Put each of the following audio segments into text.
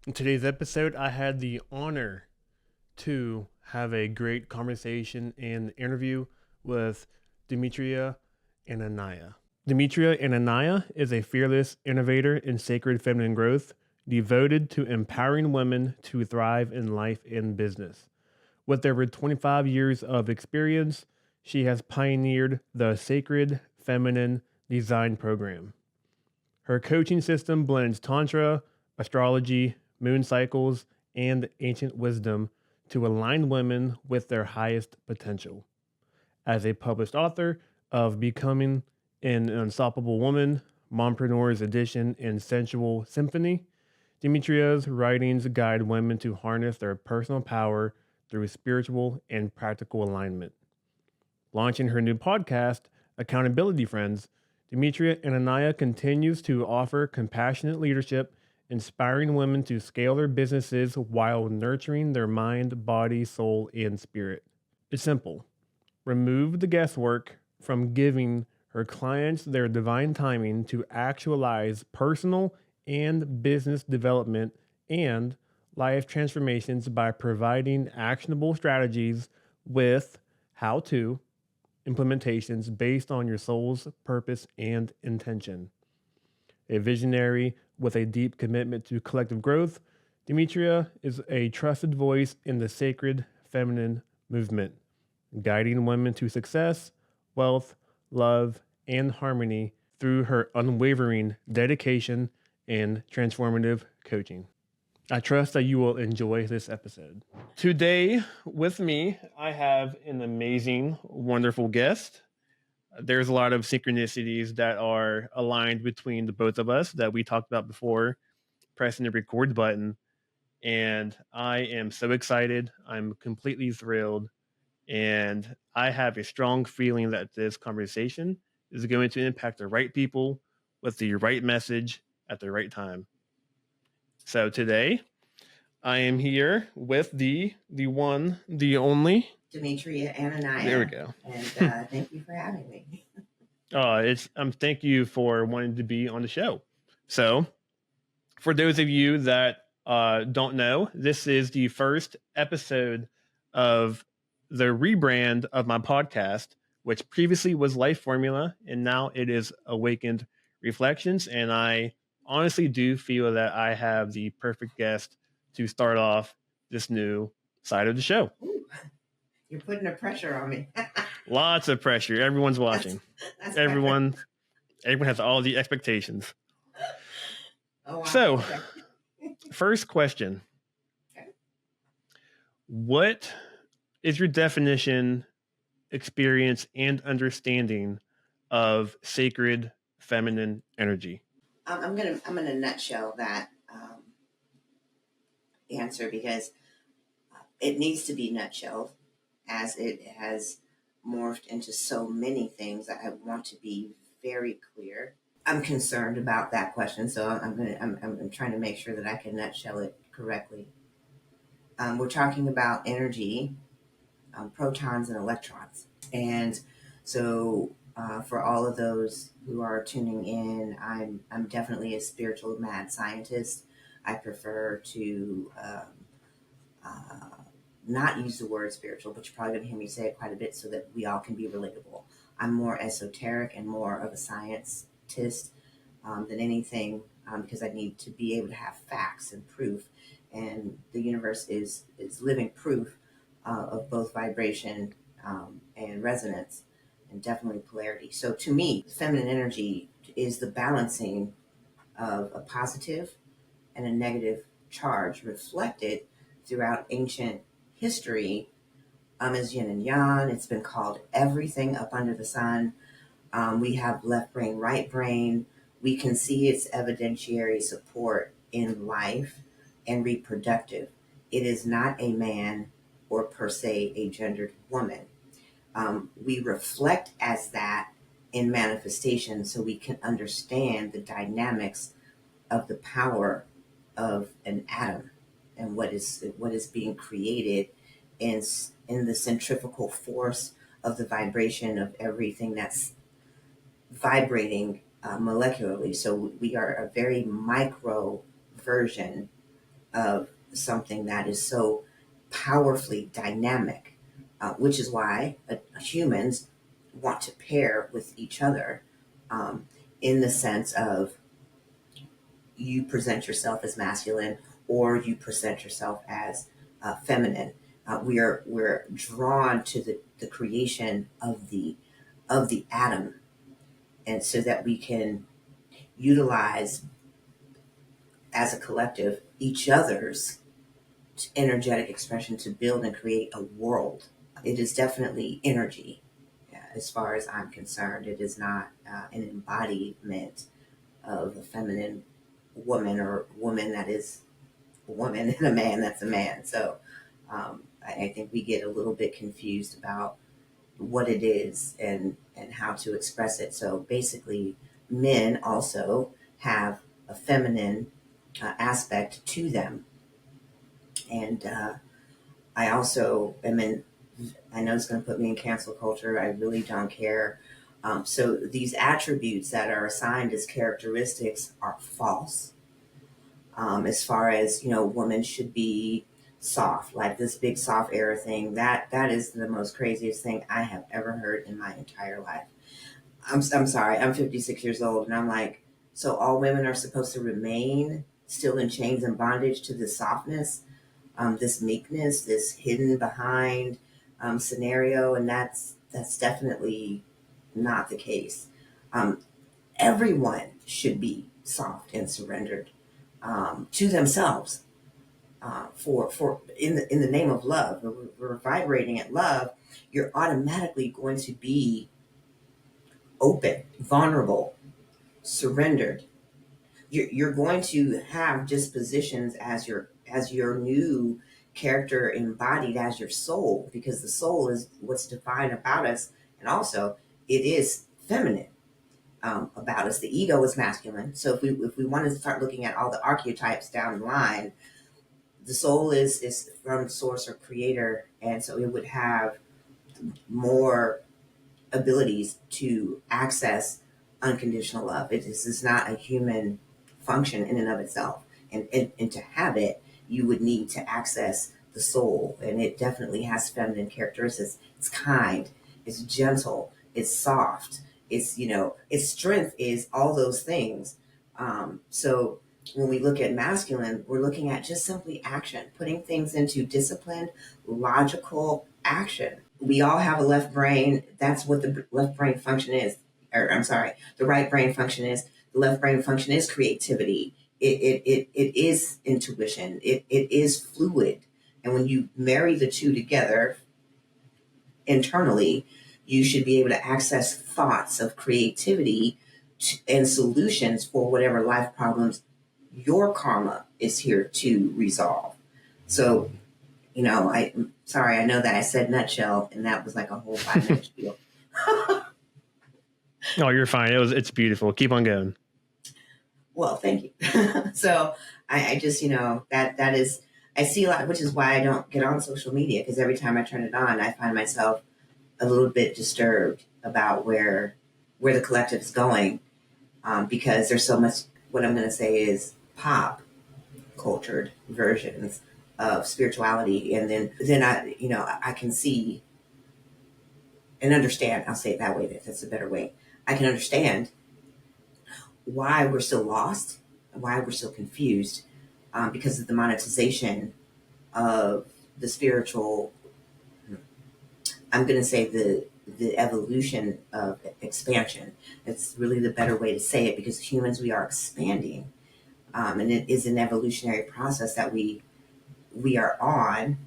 In today's episode, I had the honor to have a great conversation and interview with Demetriah Annenayah. Demetriah Annenayah is a fearless innovator in sacred feminine growth, devoted to empowering women to thrive in life and business. With over 25 years of experience, she has pioneered the Sacred Feminine Design Program. Her coaching system blends Tantra, astrology, moon cycles, and ancient wisdom to align women with their highest potential. As a published author of Becoming an Unstoppable Woman, Mompreneur's Edition, and Sensual Symphony, Demetria's writings guide women to harness their personal power through spiritual and practical alignment. Launching her new podcast, Accountability Friends, Demetria Annenayah continues to offer compassionate leadership, inspiring women to scale their businesses while nurturing their mind, body, soul, and spirit. It's simple. Remove the guesswork from giving her clients their divine timing to actualize personal and business development and life transformations by providing actionable strategies with how to implementations based on your soul's purpose and intention. A visionary with a deep commitment to collective growth, Demetria is a trusted voice in the sacred feminine movement, guiding women to success, wealth, love, and harmony through her unwavering dedication and transformative coaching. I trust that you will enjoy this episode. Today, with me, I have an amazing, wonderful guest. There's a lot of synchronicities that are aligned between the both of us that we talked about before pressing the record button. And I am so excited. I'm completely thrilled. And I have a strong feeling that this conversation is going to impact the right people with the right message at the right time. So today, I am here with the one, the only Demetria Annenayah. There we go. And thank you for having me. It's thank you for wanting to be on the show. So, for those of you that don't know, this is the first episode of the rebrand of my podcast, which previously was Life Formula, and now it is Awakened Reflections. And I honestly do feel that I have the perfect guest to start off this new side of the show. Ooh, you're putting a pressure on me. Lots of pressure. Everyone's watching. That's everyone has all the expectations. Oh, wow. So, Okay. First question. Okay. What is your definition, experience, and understanding of sacred feminine energy? I'm gonna nutshell that answer because it needs to be nutshelled as it has morphed into so many things that I want to be very clear. I'm concerned about that question, so I'm trying to make sure that I can nutshell it correctly. We're talking about energy, protons and electrons, and so for all of those who are tuning in, I'm definitely a spiritual mad scientist. I prefer to not use the word spiritual, but you're probably going to hear me say it quite a bit so that we all can be relatable. I'm more esoteric and more of a scientist than anything because I need to be able to have facts and proof. And the universe is living proof of both vibration and resonance and definitely polarity. So to me, feminine energy is the balancing of a positive and a negative charge reflected throughout ancient history as yin and yang. It's been called everything up under the sun. We have left brain, right brain. We can see its evidentiary support in life and reproductive. It is not a man or per se a gendered woman. We reflect as that in manifestation so we can understand the dynamics of the power of an atom and what is being created in the centrifugal force of the vibration of everything that's vibrating molecularly. So we are a very micro version of something that is so powerfully dynamic, which is why humans want to pair with each other, um, in the sense of you present yourself as masculine or you present yourself as feminine. We're drawn to the creation of the atom, and so that we can utilize as a collective each other's energetic expression to build and create a world. It is definitely energy, as far as I'm concerned. It is not an embodiment of a feminine woman, or woman that is a woman, and a man that's a man. So I think we get a little bit confused about what it is and how to express it. So basically, men also have a feminine aspect to them. And I also am in, I know it's going to put me in cancel culture. I really don't care. So these attributes that are assigned as characteristics are false. As far as, women should be soft, like this big soft era thing, that is the most craziest thing I have ever heard in my entire life. I'm sorry, I'm 56 years old, and I'm like, so all women are supposed to remain still in chains and bondage to this softness, this meekness, this hidden behind scenario, and that's definitely not the case. Um, Everyone should be soft and surrendered to themselves, for in the name of love. We're vibrating at love. You're automatically going to be open, vulnerable, surrendered. You're going to have dispositions as your new character embodied as your soul, because the soul is what's divine about us, and also it is feminine about us. The ego is masculine. So if we want to start looking at all the archetypes down the line, the soul is from source or creator, and so it would have more abilities to access unconditional love. This is not a human function in and of itself. And to have it, you would need to access the soul. And it definitely has feminine characteristics. It's kind, it's gentle, it's soft, its strength is all those things. So when we look at masculine, we're looking at just simply action, putting things into disciplined, logical action. We all have a left brain. That's what the left brain function is. Or I'm sorry, the right brain function is. The left brain function is creativity. It is intuition. It is fluid. And when you marry the two together internally, you should be able to access thoughts of creativity and solutions for whatever life problems your karma is here to resolve. So, I'm sorry, I know that I said nutshell, and that was like a whole 5 minute spiel. Oh, you're fine. It's beautiful. Keep on going. Well, thank you. So I just, that is, I see a lot, which is why I don't get on social media, because every time I turn it on, I find myself a little bit disturbed about where the collective is going, because there's so much. What I'm going to say is pop cultured versions of spirituality, and then I can see and understand. I'll say it that way. That's a better way. I can understand why we're so lost, why we're so confused, because of the monetization of the spiritual. I'm going to say the evolution of expansion. It's really the better way to say it, because humans, we are expanding, and it is an evolutionary process that we are on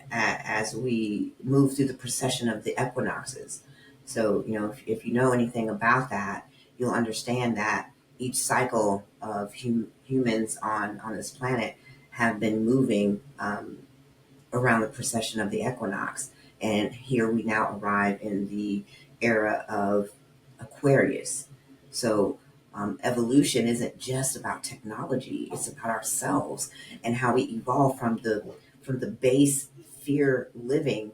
as we move through the procession of the equinoxes. So, if you know anything about that, you'll understand that each cycle of humans on this planet have been moving around the procession of the equinox. And here we now arrive in the era of Aquarius. So evolution isn't just about technology; it's about ourselves and how we evolve from the base fear living,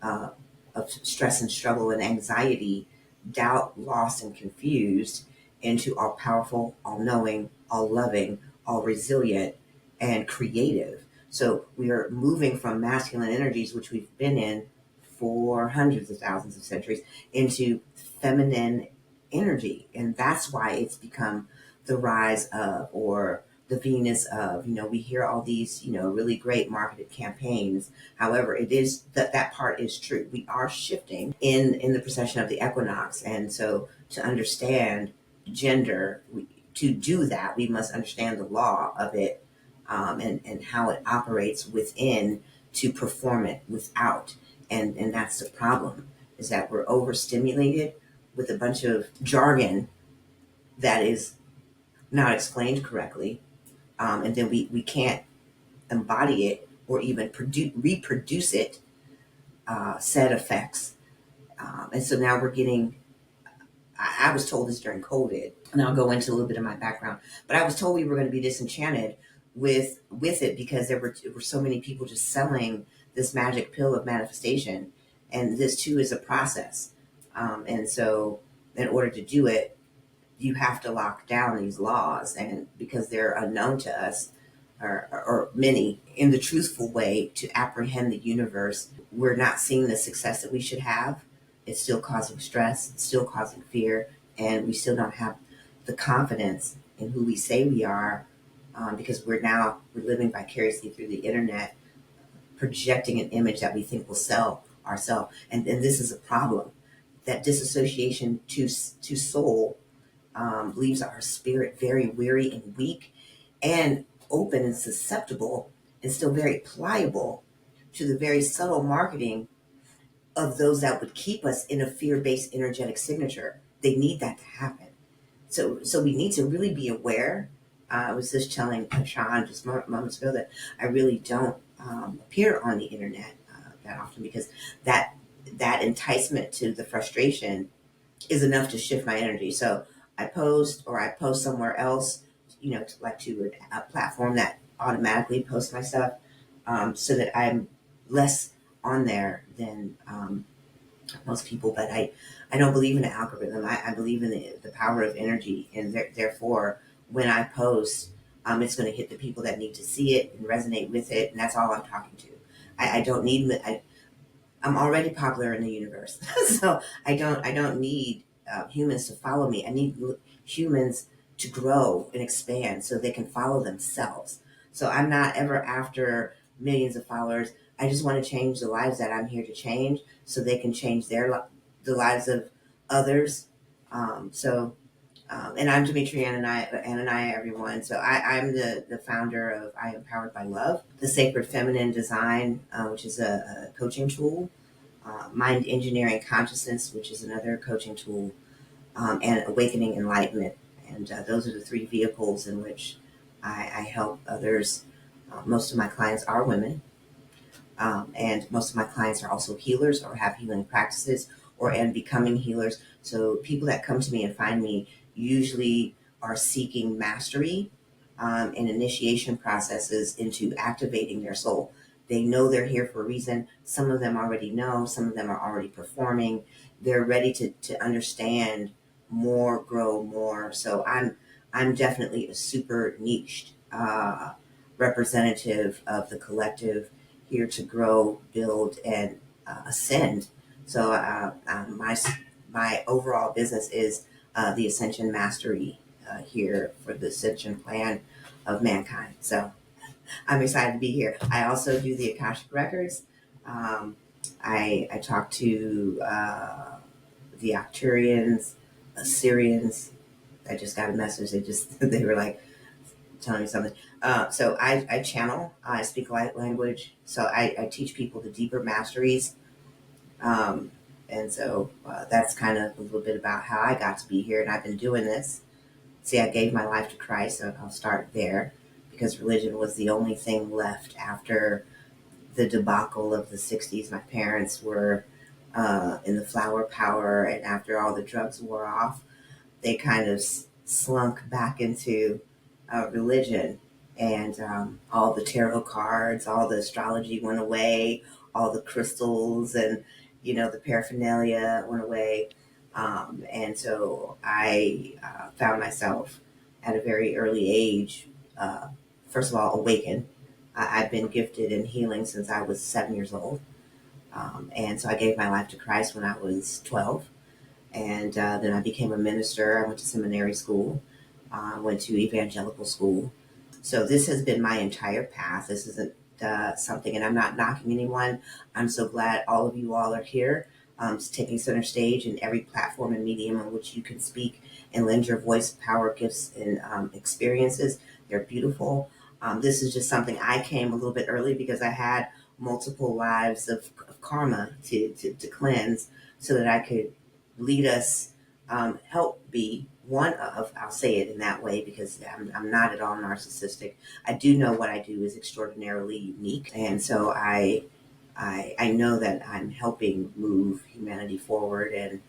uh, of stress and struggle and anxiety, doubt, lost, and confused, into all powerful, all knowing, all loving, all resilient, and creative. So we are moving from masculine energies, which we've been in for hundreds of thousands of centuries, into feminine energy. And that's why it's become the rise of, or the Venus of, we hear all these, really great marketed campaigns. However, it is that part is true. We are shifting in the precession of the equinox. And so to understand gender, to do that, we must understand the law of it, and how it operates within to perform it without. And that's the problem, is that we're overstimulated with a bunch of jargon that is not explained correctly. And then we can't embody it or even reproduce it, said effects. And so now we're getting, I was told this during COVID, and I'll go into a little bit of my background, but I was told we were going to be disenchanted with it because there were so many people just selling this magic pill of manifestation. And this too is a process. And so in order to do it, you have to lock down these laws, and because they're unknown to us, or many, in the truthful way to apprehend the universe, we're not seeing the success that we should have. It's still causing stress, it's still causing fear, and we still don't have the confidence in who we say we are, because we're living vicariously through the internet, projecting an image that we think will sell ourselves. And this is a problem. That disassociation to soul, leaves our spirit very weary and weak, and open and susceptible, and still very pliable to the very subtle marketing of those that would keep us in a fear-based energetic signature. They need that to happen. So we need to really be aware. I was just telling Shaun just moments ago that I really don't appear on the internet that often, because that enticement to the frustration is enough to shift my energy. So I post somewhere else, like to a platform that automatically posts my stuff, so that I'm less on there than most people. But I don't believe in an algorithm. I believe in the power of energy, and therefore, when I post, it's going to hit the people that need to see it and resonate with it, and that's all I'm talking to. I don't need. I'm already popular in the universe, so I don't need humans to follow me. I need humans to grow and expand so they can follow themselves. So I'm not ever after millions of followers. I just want to change the lives that I'm here to change, so they can change the lives of others. And I'm Demetriah Annenayah, everyone. So I'm the founder of I Am Powered by Love, the Sacred Feminine Design, which is a coaching tool, Mind Engineering Consciousness, which is another coaching tool, and Awakening Enlightenment. And those are the three vehicles in which I help others. Most of my clients are women, and most of my clients are also healers or have healing practices and becoming healers. So people that come to me and find me usually are seeking mastery, and initiation processes into activating their soul. They know they're here for a reason. Some of them already know, some of them are already performing. They're ready to understand more, grow more. So I'm definitely a super niched representative of the collective, here to grow, build, and ascend. So my overall business is the Ascension Mastery, here for the Ascension Plan of mankind. So I'm excited to be here. I also do the Akashic Records. I talk to the Arcturians, Assyrians. I just got a message. They were like telling me something. So I channel. I speak light language. So I teach people the deeper masteries. And so that's kind of a little bit about how I got to be here. And I've been doing this. See, I gave my life to Christ, so I'll start there, because religion was the only thing left after the debacle of the 60s. My parents were in the flower power, and after all the drugs wore off, they kind of slunk back into religion. And all the tarot cards, all the astrology went away, all the crystals and, the paraphernalia went away. And so I found myself at a very early age first of all, awaken. I've been gifted in healing since I was 7 years old. And so I gave my life to Christ when I was 12. And then I became a minister. I went to seminary school, went to evangelical school. So this has been my entire path. This isn't something, and I'm not knocking anyone. I'm so glad all of you all are here, taking center stage in every platform and medium on which you can speak and lend your voice, power, gifts, and experiences. They're beautiful. This is just something I came a little bit early because I had multiple lives of karma to cleanse so that I could lead us, help be one of, I'll say it in that way because I'm not at all narcissistic. I do know what I do is extraordinarily unique. And so I know that I'm helping move humanity forward. And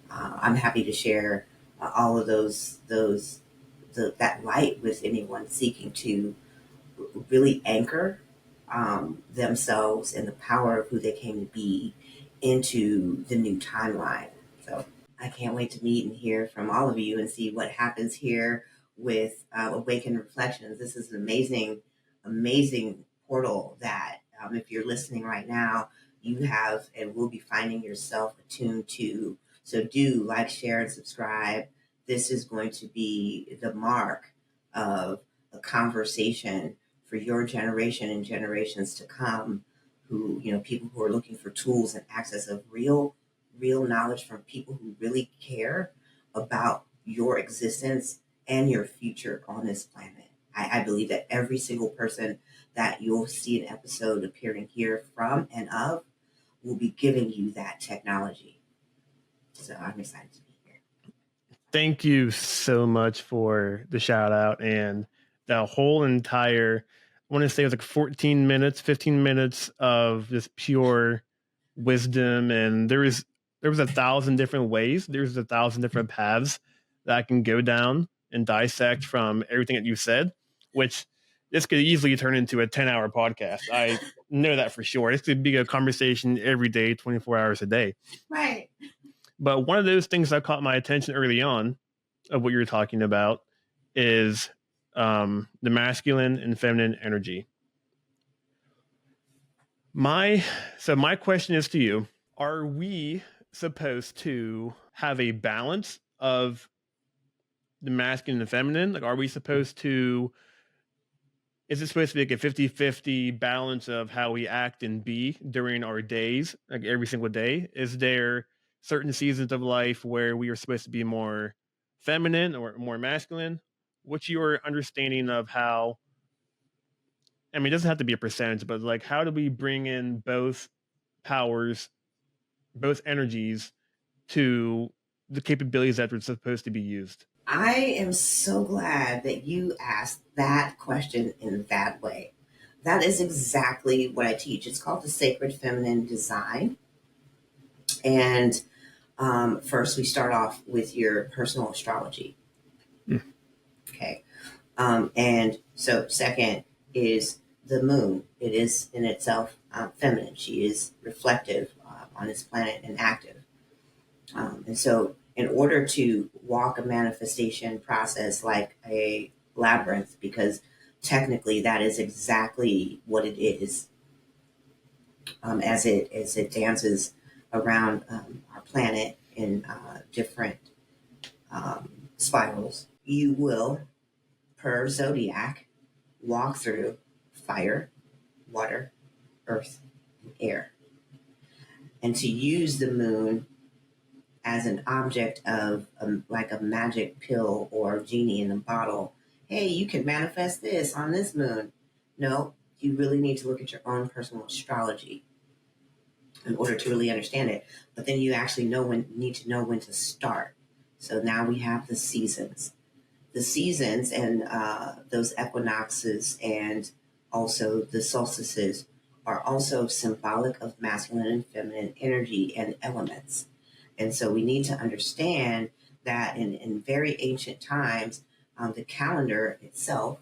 I'm happy to share all of that light with anyone seeking to really anchor themselves and the power of who they came to be into the new timeline. So I can't wait to meet and hear from all of you and see what happens here with Awaken Reflections. This is an amazing, amazing portal that if you're listening right now, you have and will be finding yourself attuned to. So do like, share, and subscribe. This is going to be the mark of a conversation for your generation and generations to come, who, people who are looking for tools and access of real knowledge from people who really care about your existence and your future on this planet. I believe that every single person that you'll see an episode appearing here from and of will be giving you that technology. So I'm excited to be here. Thank you so much for the shout out and the whole entire, I want to say it was like 14 minutes, 15 minutes of just pure wisdom. And there was 1,000 different ways. There's 1,000 different paths that I can go down and dissect from everything that you said, which this could easily turn into a 10-hour podcast. I know that for sure. This could be a conversation every day, 24 hours a day. Right. But one of those things that caught my attention early on of what you're talking about is the masculine and feminine energy. My question is to you: are we supposed to have a balance of the masculine and feminine? Like, are we supposed to? Is it supposed to be like a 50-50 balance of how we act and be during our days, like every single day? Is there certain seasons of life where we are supposed to be more feminine or more masculine? What's your understanding of how? I mean, it doesn't have to be a percentage, but like, how do we bring in both powers, both energies to the capabilities that are supposed to be used? I am so glad that you asked that question in that way. That is exactly what I teach. It's called the Sacred Feminine Design. And first, we start off with your personal astrology. Okay. And so, second is the moon. It is in itself feminine. She is reflective on this planet and active. And so, in order to walk a manifestation process like a labyrinth, because technically that is exactly what it is, as it dances around our planet in different spirals, you will, per zodiac, walk through fire, water, earth, and air. And to use the moon as an object of like a magic pill or genie in a bottle. Hey, you can manifest this on this moon. No, you really need to look at your own personal astrology in order to really understand it. But then you actually need to know when to start. So now we have the seasons. The seasons and those equinoxes and also the solstices are also symbolic of masculine and feminine energy and elements. And so we need to understand that in very ancient times, the calendar itself,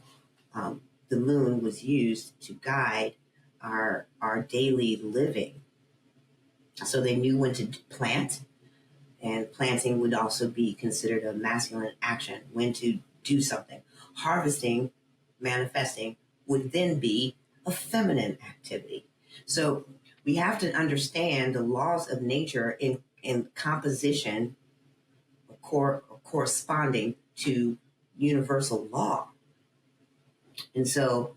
the moon was used to guide our daily living. So they knew when to plant, and planting would also be considered a masculine action, when to do something. Harvesting, manifesting, would then be a feminine activity. So we have to understand the laws of nature in composition corresponding to universal law. And so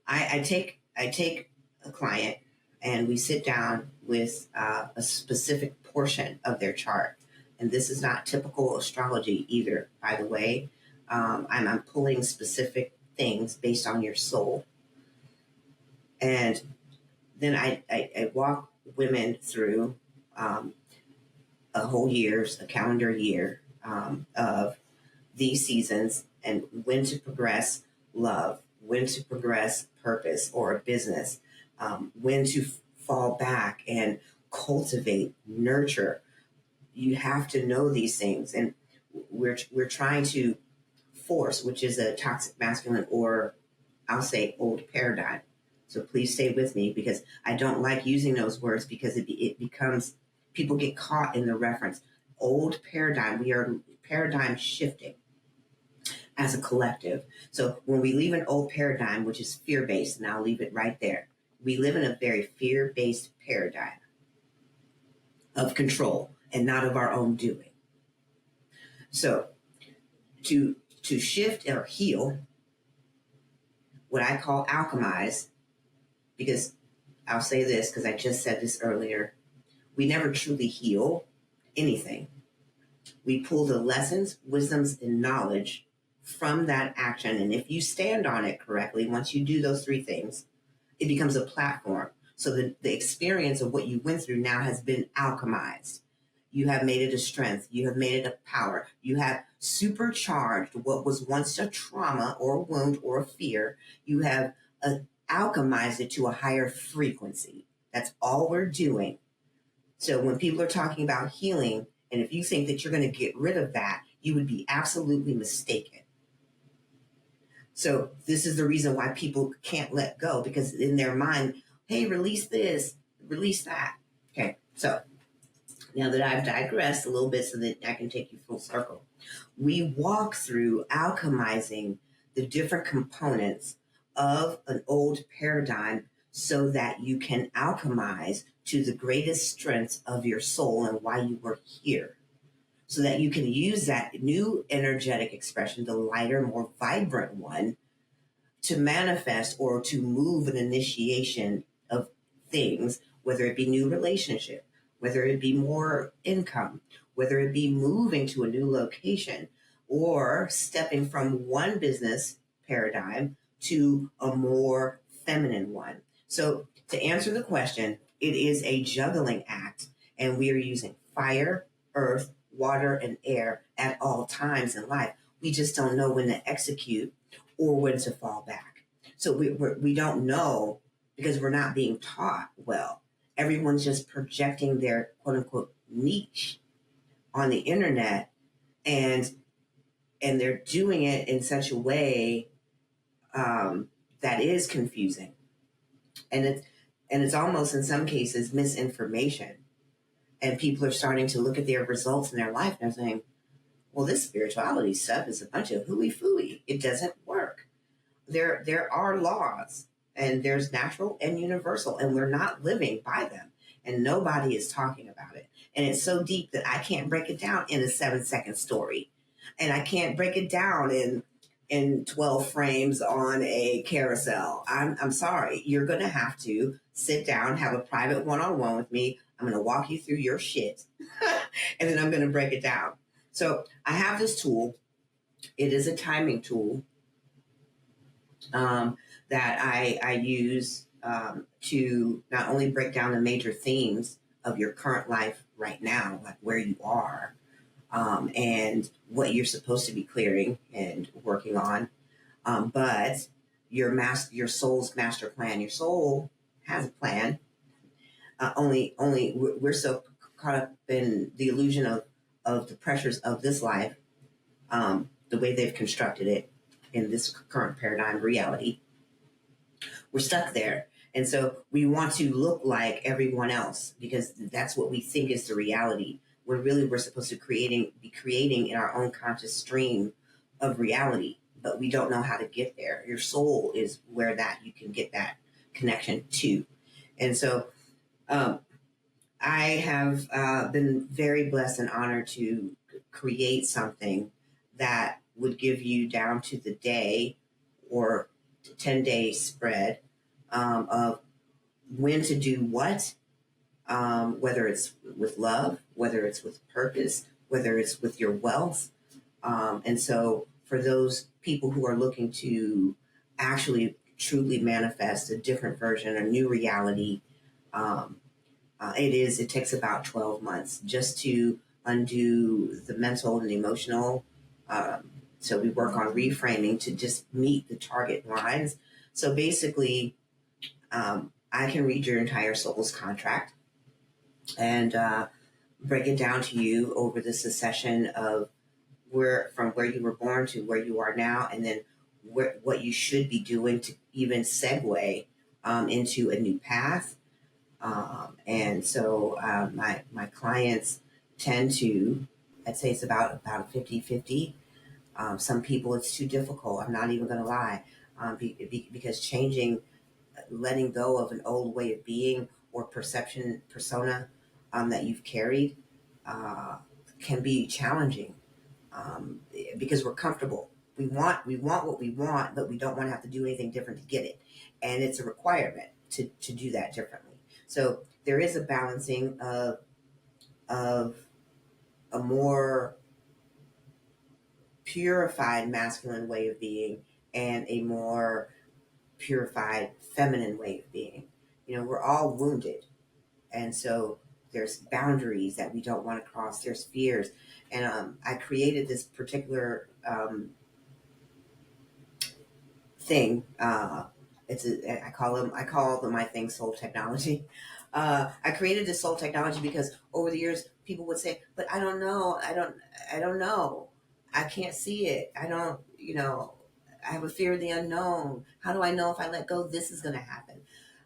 I take a client and we sit down with a specific portion of their chart. And this is not typical astrology either, by the way. I'm pulling specific things based on your soul. And then I walk women through a whole year's, a calendar year of these seasons and when to progress love, when to progress purpose or a business, when to fall back and cultivate, nurture. You have to know these things. And we're trying to force, which is a toxic masculine, or I'll say old paradigm. So please stay with me because I don't like using those words because it becomes, people get caught in the reference. Old paradigm, we are paradigm shifting as a collective. So when we leave an old paradigm, which is fear-based, and I'll leave it right there, we live in a very fear-based paradigm of control and not of our own doing. So to shift or heal, what I call alchemize, because I'll say this because I just said this earlier, we never truly heal anything. We pull the lessons, wisdoms, and knowledge from that action. And if you stand on it correctly, once you do those three things, it becomes a platform. So the experience of what you went through now has been alchemized. You have made it a strength. You have made it a power. You have supercharged what was once a trauma or a wound or a fear. You have alchemized it to a higher frequency. That's all we're doing. So when people are talking about healing, and if you think that you're going to get rid of that, you would be absolutely mistaken. So this is the reason why people can't let go, because in their mind, hey, release this, release that. Okay, so now that I've digressed a little bit so that I can take you full circle, we walk through alchemizing the different components of an old paradigm so that you can alchemize to the greatest strengths of your soul and why you were here. So that you can use that new energetic expression, the lighter, more vibrant one, to manifest or to move an initiation of things, whether it be new relationship, whether it be more income, whether it be moving to a new location, or stepping from one business paradigm to a more feminine one. So to answer the question, it is a juggling act, and we are using fire, earth, water, and air at all times in life. We just don't know when to execute or when to fall back. So we don't know because we're not being taught well. Everyone's just projecting their quote unquote niche on the internet, and they're doing it in such a way that is confusing, and it's almost in some cases misinformation. And people are starting to look at their results in their life and they're saying, well, this spirituality stuff is a bunch of hooey-fooey. It doesn't work. There are laws, and there's natural and universal, and we're not living by them. And nobody is talking about it. And it's so deep that I can't break it down in a 7-second story. And I can't break it down in 12 frames on a carousel. I'm sorry. You're going to have to sit down, have a private one-on-one with me. I'm going to walk you through your shit, and then I'm going to break it down. So I have this tool. It is a timing tool that I use to not only break down the major themes of your current life right now, like where you are, and what you're supposed to be clearing and working on, but your soul's master plan. Your soul has a plan. Only we're so caught up in the illusion of the pressures of this life, the way they've constructed it in this current paradigm reality. We're stuck there. And so we want to look like everyone else because that's what we think is the reality. We're supposed to be creating in our own conscious stream of reality. but we don't know how to get there. Your soul is where that you can get that connection to. And so um, I have been very blessed and honored to create something that would give you down to the day or 10-day spread of when to do what, whether it's with love, whether it's with purpose, whether it's with your wealth. And so for those people who are looking to actually truly manifest a different version, a new reality, um, it takes about 12 months just to undo the mental and emotional. So we work on reframing to just meet the target lines. So basically, I can read your entire soul's contract and break it down to you over the succession of where you were born to where you are now, and then what you should be doing to even segue into a new path. And so my clients tend to, I'd say it's about 50-50. Some people it's too difficult. I'm not even going to lie, because changing, letting go of an old way of being or perception persona that you've carried uh, can be challenging, because we're comfortable. We want what we want, but we don't want to have to do anything different to get it, and it's a requirement to do that differently. So there is a balancing of a more purified masculine way of being and a more purified feminine way of being. We're all wounded, and so there's boundaries that we don't want to cross. There's fears, and I created this particular thing. I call them my thing soul technology. I created this soul technology because over the years people would say, "But I don't know. I don't know. I can't see it. I don't. I have a fear of the unknown. How do I know if I let go, this is going to happen?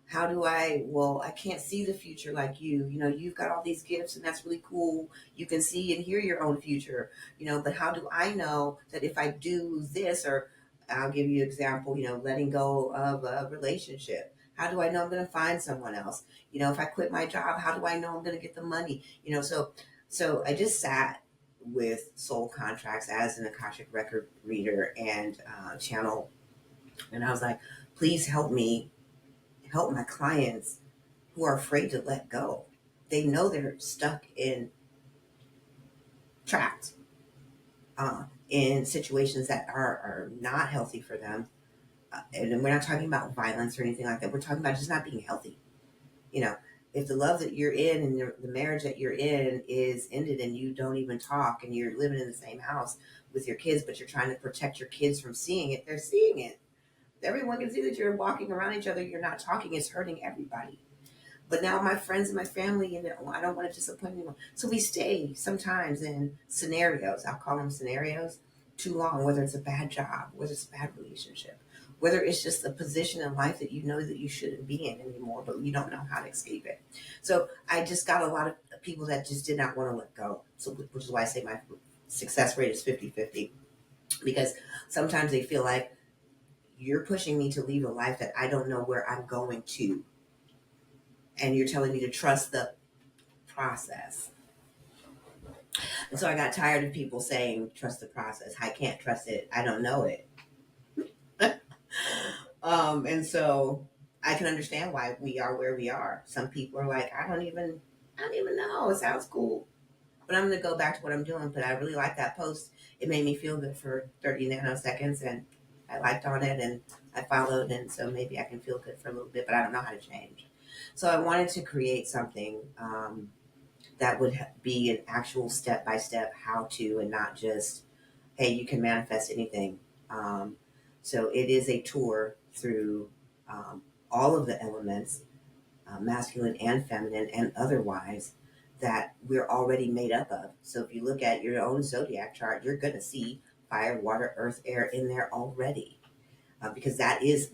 How do I? Well, I can't see the future like you. You've got all these gifts, and that's really cool. You can see and hear your own future. But how do I know that if I do this, or I'll give you an example, letting go of a relationship. How do I know I'm going to find someone else? If I quit my job, how do I know I'm going to get the money? So I just sat with soul contracts as an Akashic record reader and channel. And I was like, please help me help my clients who are afraid to let go. They know they're stuck in trapped in situations that are not healthy for them. And we're not talking about violence or anything like that. We're talking about just not being healthy. You know, if the love that you're in and the marriage that you're in is ended and you don't even talk and you're living in the same house with your kids, but you're trying to protect your kids from seeing it, they're seeing it. Everyone can see that you're walking around each other, you're not talking, it's hurting everybody. But now my friends and my family, I don't want to disappoint anyone. So we stay sometimes in scenarios, I'll call them scenarios, too long, whether it's a bad job, whether it's a bad relationship, whether it's just a position in life that you know that you shouldn't be in anymore, but you don't know how to escape it. So I just got a lot of people that just did not want to let go. So, which is why I say my success rate is 50-50, because sometimes they feel like you're pushing me to leave a life that I don't know where I'm going to. And you're telling me to trust the process. And so I got tired of people saying, trust the process. I can't trust it. I don't know it. And so I can understand why we are where we are. Some people are like, I don't even know. It sounds cool. But I'm going to go back to what I'm doing. But I really like that post. It made me feel good for 30 nanoseconds. And I liked on it and I followed. And so maybe I can feel good for a little bit, but I don't know how to change. So I wanted to create something that would be an actual step-by-step how-to, and not just, hey, you can manifest anything. So it is a tour through all of the elements, masculine and feminine and otherwise, that we're already made up of. So if you look at your own zodiac chart, you're going to see fire, water, earth, air in there already, because that is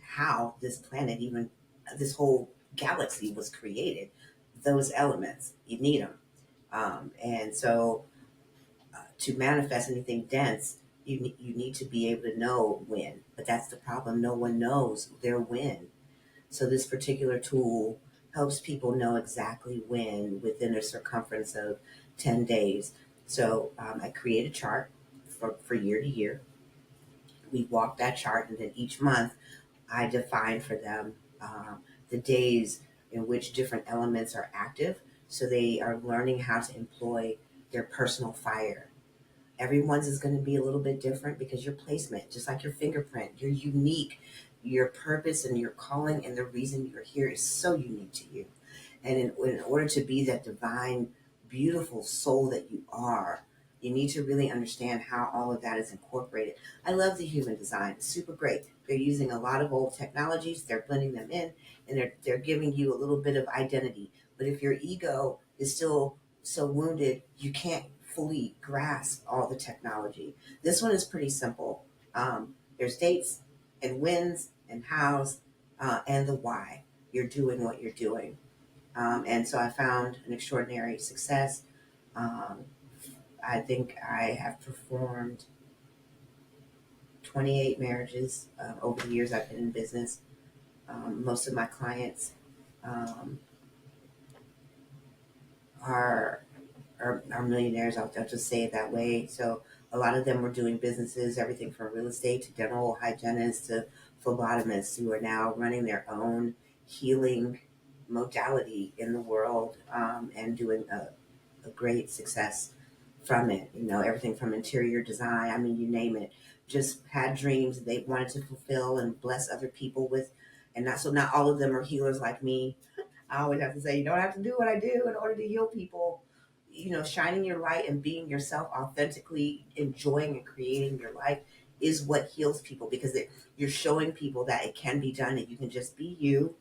how this planet, even this whole galaxy was created. Those elements, you need them. And so to manifest anything dense, You need to be able to know when, but that's the problem. No one knows their when. So this particular tool helps people know exactly when within a circumference of 10 days. So I create a chart for year to year. We walk that chart, and then each month I define for them the days in which different elements are active. So they are learning how to employ their personal fire. Everyone's is going to be a little bit different because your placement, just like your fingerprint, you're unique. Your purpose and your calling and the reason you're here is so unique to you. And in order to be that divine, beautiful soul that you are, you need to really understand how all of that is incorporated. I love the human design. It's super great. They're using a lot of old technologies, they're blending them in, and they're giving you a little bit of identity. But if your ego is still so wounded, you can't fully grasp all the technology. This one is pretty simple. There's dates and whens and hows and the why you're doing what you're doing. And so I found an extraordinary success. Um, I think I have performed 28 marriages over the years I've been in business. Most of my clients um, are, are millionaires. I'll just say it that way. So a lot of them were doing businesses, everything from real estate to dental hygienists to phlebotomists, who are now running their own healing modality in the world, and doing a great success from it. You know, everything from interior design, I mean, you name it. Just had dreams they wanted to fulfill and bless other people with. And not all of them are healers like me. I always have to say, you don't have to do what I do in order to heal people. You know, shining your light and being yourself authentically, enjoying and creating your life is what heals people, because you're showing people that it can be done, and you can just be you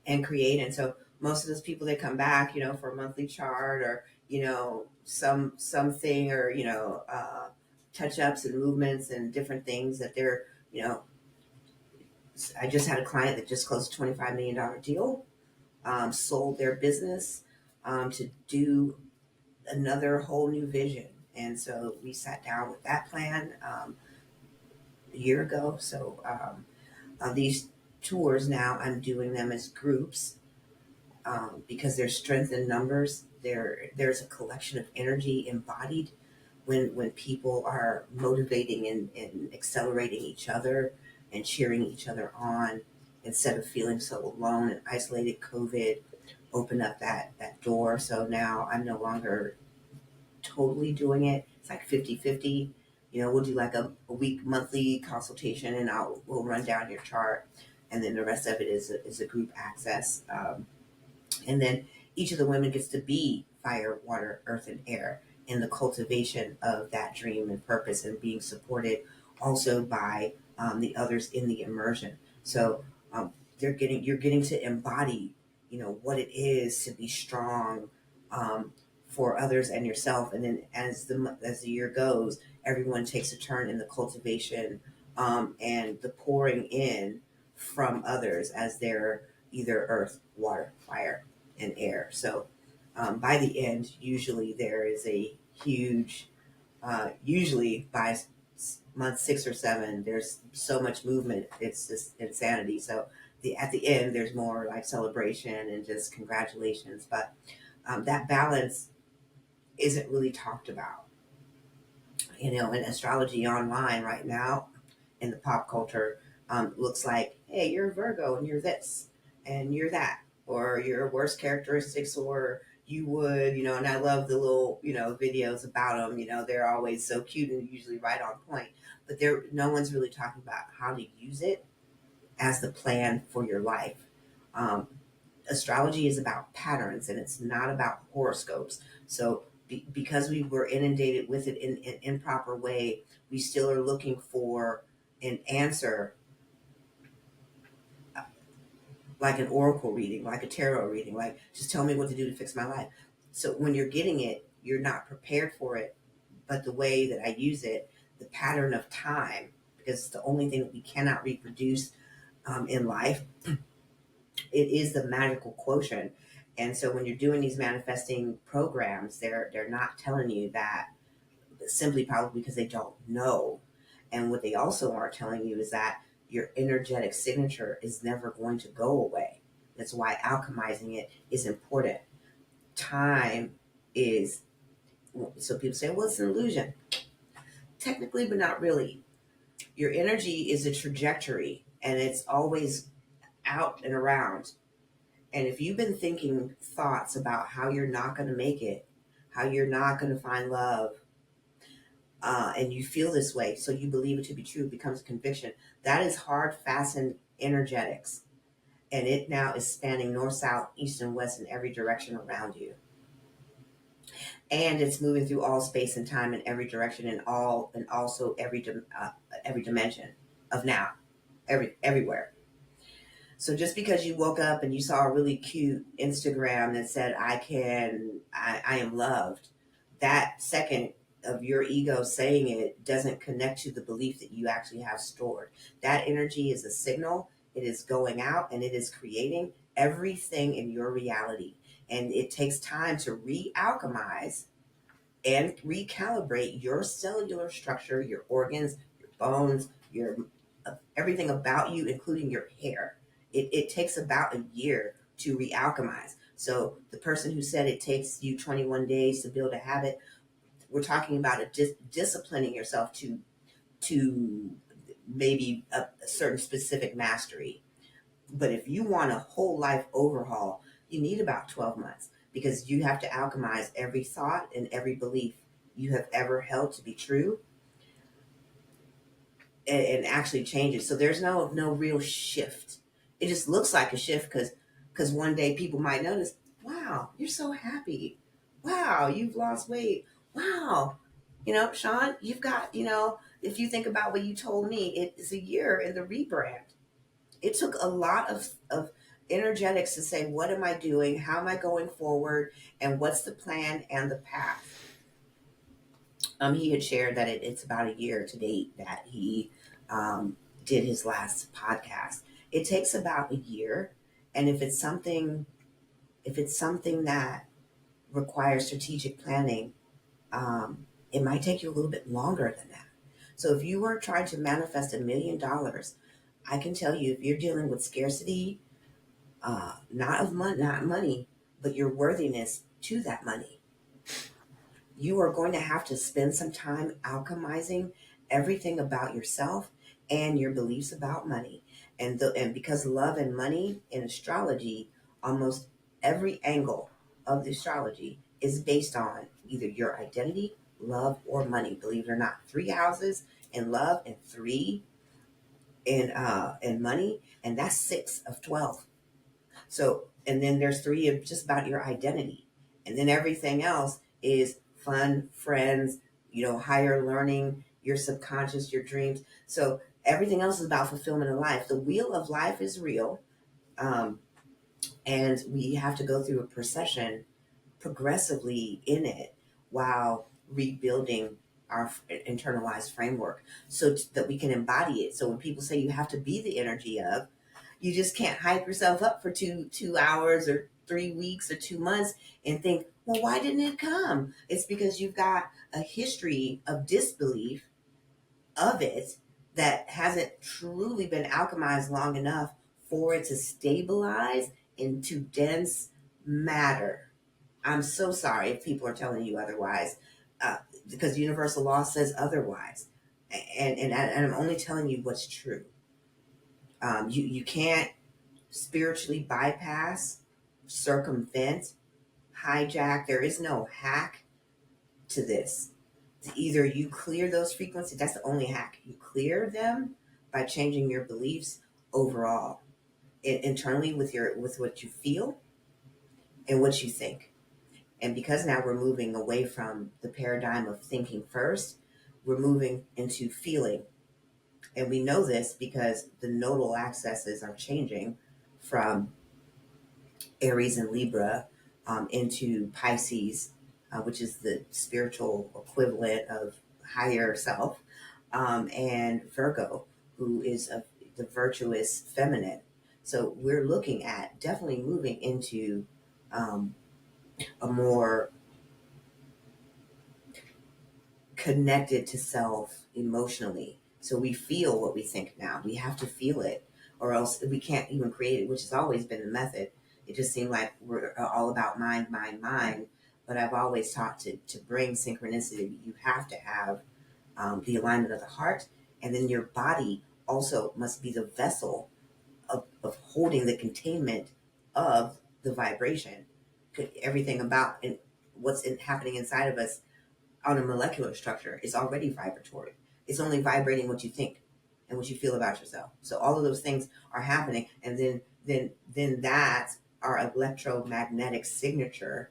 and create. And so most of those people that come back, you know, for a monthly chart, or you know, something, or you know, touch ups and movements and different things that they're, you know, I just had a client that just closed a $25 million deal, sold their business to do another whole new vision. And so we sat down with that plan a year ago. So these tours now, I'm doing them as groups, because there's strength in numbers. There's a collection of energy embodied when people are motivating and accelerating each other and cheering each other on, instead of feeling so alone and isolated. COVID opened up that door. So now I'm no longer totally doing it. It's like 50-50. You know, we'll do like a week monthly consultation, and we'll run down your chart. And then the rest of it is a group access. And then each of the women gets to be fire, water, earth, and air in the cultivation of that dream and purpose, and being supported also by the others in the immersion. So you're getting to embody, you know, what it is to be strong, for others and yourself. And then as the year goes, everyone takes a turn in the cultivation, and the pouring in from others as they're either earth, water, fire, and air. So by the end, usually there is a huge, usually by month 6 or 7, there's so much movement. It's just insanity. So at the end, there's more like celebration and just congratulations. But that balance isn't really talked about. You know, in astrology online right now, in the pop culture, looks like, hey, you're a Virgo and you're this and you're that, or your worst characteristics, or you would, you know. And I love the little, you know, videos about them. You know, they're always so cute and usually right on point. But no one's really talking about how to use it as the plan for your life. Um, Astrology is about patterns, and it's not about horoscopes. So because we were inundated with it in an improper way, we still are looking for an answer, like an oracle reading, like a tarot reading, like just tell me what to do to fix my life. So when you're getting it, you're not prepared for it. But the way that I use it, the pattern of time, because it's the only thing that we cannot reproduce in life, it is the magical quotient. And so when you're doing these manifesting programs, they're not telling you that simply probably because they don't know. And what they also are telling you is that your energetic signature is never going to go away. That's why alchemizing it is important. Time is, so people say, well, it's an illusion. Technically, but not really. Your energy is a trajectory and it's always out and around. And if you've been thinking thoughts about how you're not going to make it, how you're not going to find love, and you feel this way, so you believe it to be true, it becomes a conviction. That is hard fastened energetics. And it now is spanning north, south, east, and west in every direction around you. And it's moving through all space and time in every direction and also every dimension of now, everywhere. So just because you woke up and you saw a really cute Instagram that said I am loved, that second of your ego saying it doesn't connect to the belief that you actually have stored. That energy is a signal. It is going out and it is creating everything in your reality. And it takes time to re-alchemize and recalibrate your cellular structure, your organs, your bones, your everything about you, including your hair. It takes about a year to re-alchemize. So the person who said it takes you 21 days to build a habit, we're talking about disciplining yourself to maybe a certain specific mastery. But if you want a whole life overhaul, you need about 12 months because you have to alchemize every thought and every belief you have ever held to be true and actually change it. So there's no real shift. It just looks like a shift because one day people might notice, wow, you're so happy. Wow, you've lost weight. Wow, Shaun, you've got, if you think about what you told me, it is a year in the rebrand. It took a lot of energetics to say, what am I doing? How am I going forward? And what's the plan and the path? He had shared that it's about a year to date that he did his last podcast. It takes about a year, and if it's something that requires strategic planning, it might take you a little bit longer than that. So if you were trying to manifest $1 million, I can tell you if you're dealing with scarcity, not money, but your worthiness to that money, you are going to have to spend some time alchemizing everything about yourself and your beliefs about money. And because love and money in astrology, almost every angle of the astrology is based on either your identity, love, or money. Believe it or not, 3 houses in love and 3 in money, and that's 6 of 12. So, and then there's 3 of just about your identity. And then everything else is fun, friends, higher learning, your subconscious, your dreams. So everything else is about fulfillment of life. The wheel of life is real. Um, and we have to go through a procession progressively in it while rebuilding our internalized framework that we can embody it. So when people say you have to be the energy of, you just can't hype yourself up for two hours or 3 weeks or 2 months and think, well, why didn't it come? It's because you've got a history of disbelief of it that hasn't truly been alchemized long enough for it to stabilize into dense matter. I'm so sorry if people are telling you otherwise, because universal law says otherwise. And I'm only telling you what's true. You can't spiritually bypass, circumvent, hijack. There is no hack to this. Either you clear those frequencies, that's the only hack. You clear them by changing your beliefs overall, internally with what you feel and what you think. And because now we're moving away from the paradigm of thinking first, we're moving into feeling. And we know this because the nodal accesses are changing from Aries and Libra into Pisces, which is the spiritual equivalent of higher self, and Virgo, who is the virtuous feminine. So we're looking at definitely moving into a more connected to self emotionally. So we feel what we think now. We have to feel it, or else we can't even create it, which has always been the method. It just seemed like we're all about mind, mind, mind. But I've always taught to bring synchronicity. You have to have the alignment of the heart, and then your body also must be the vessel of holding the containment of the vibration. Everything about and happening inside of us on a molecular structure is already vibratory. It's only vibrating what you think and what you feel about yourself. So all of those things are happening, and then that our electromagnetic signature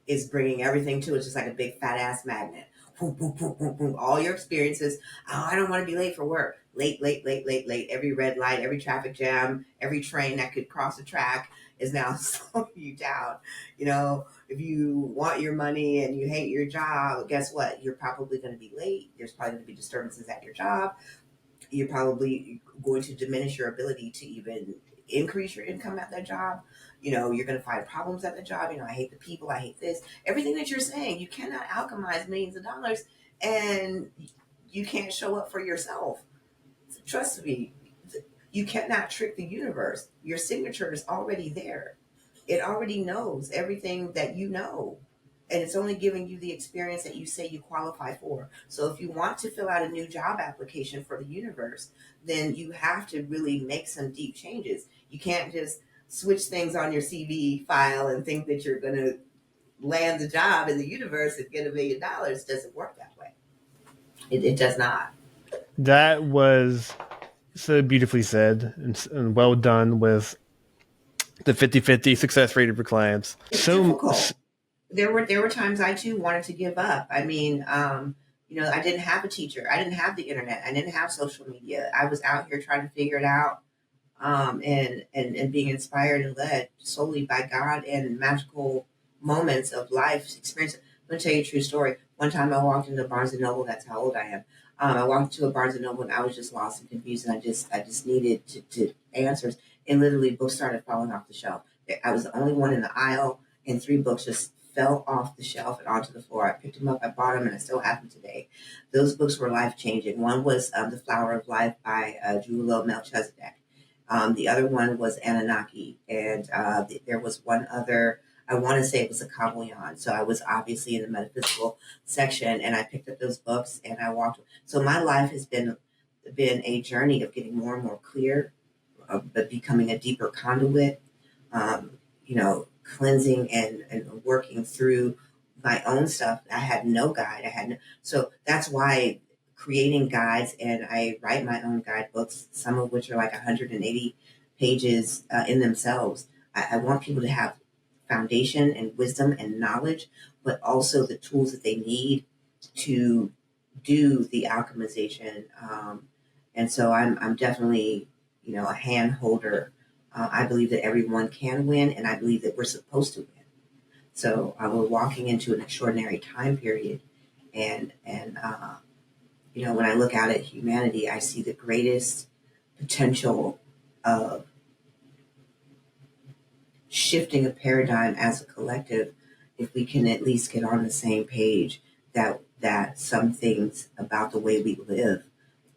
is bringing everything to it, just like a big fat ass magnet. Boom, boom, boom, boom, boom. All your experiences. Oh, I don't want to be late for work. Late, late, late, late, late. Every red light, every traffic jam, every train that could cross a track is now slowing you down. You know, if you want your money and you hate your job, guess what? You're probably going to be late. There's probably going to be disturbances at your job. You're probably going to diminish your ability to even increase your income at that job. You know, you're going to find problems at the job. You know, I hate the people. I hate this. Everything that you're saying, you cannot alchemize millions of dollars and you can't show up for yourself. Trust me, you cannot trick the universe. Your signature is already there. It already knows everything that you know. And it's only giving you the experience that you say you qualify for. So if you want to fill out a new job application for the universe, then you have to really make some deep changes. You can't just switch things on your CV file and think that you're going to land the job in the universe and get $1 million. It doesn't work that way. It does not. That was so beautifully said and well done with the 50-50 success rate for clients. It's difficult. There were times I too wanted to give up. I mean, you know, I didn't have a teacher. I didn't have the internet. I didn't have social media. I was out here trying to figure it out, and being inspired and led solely by God and magical moments of life experience. I'm gonna tell you a true story. One time I walked into Barnes and Noble. That's how old I am. I walked into a Barnes and Noble and I was just lost and confused, and I just needed to answers. And literally, books started falling off the shelf. I was the only one in the aisle, and 3 books just fell off the shelf and onto the floor. I picked them up, I bought them, and I still have them today. Those books were life changing. One was The Flower of Life by Julio Melchizedek. The other one was Anunnaki, and there was one other. I want to say it was a Kabbalion. So I was obviously in the metaphysical section, and I picked up those books and I walked. So my life has been a journey of getting more and more clear, but becoming a deeper conduit. You know, cleansing and working through my own stuff. I had no guide. So that's why creating guides, and I write my own guidebooks, some of which are like 180 pages in themselves. I want people to have foundation and wisdom and knowledge, but also the tools that they need to do the alchemization. And so I'm definitely, you know, a hand holder. I believe that everyone can win, and I believe that we're supposed to win. So we're walking into an extraordinary time period, and you know, when I look out at humanity, I see the greatest potential of shifting a paradigm as a collective if we can at least get on the same page that some things about the way we live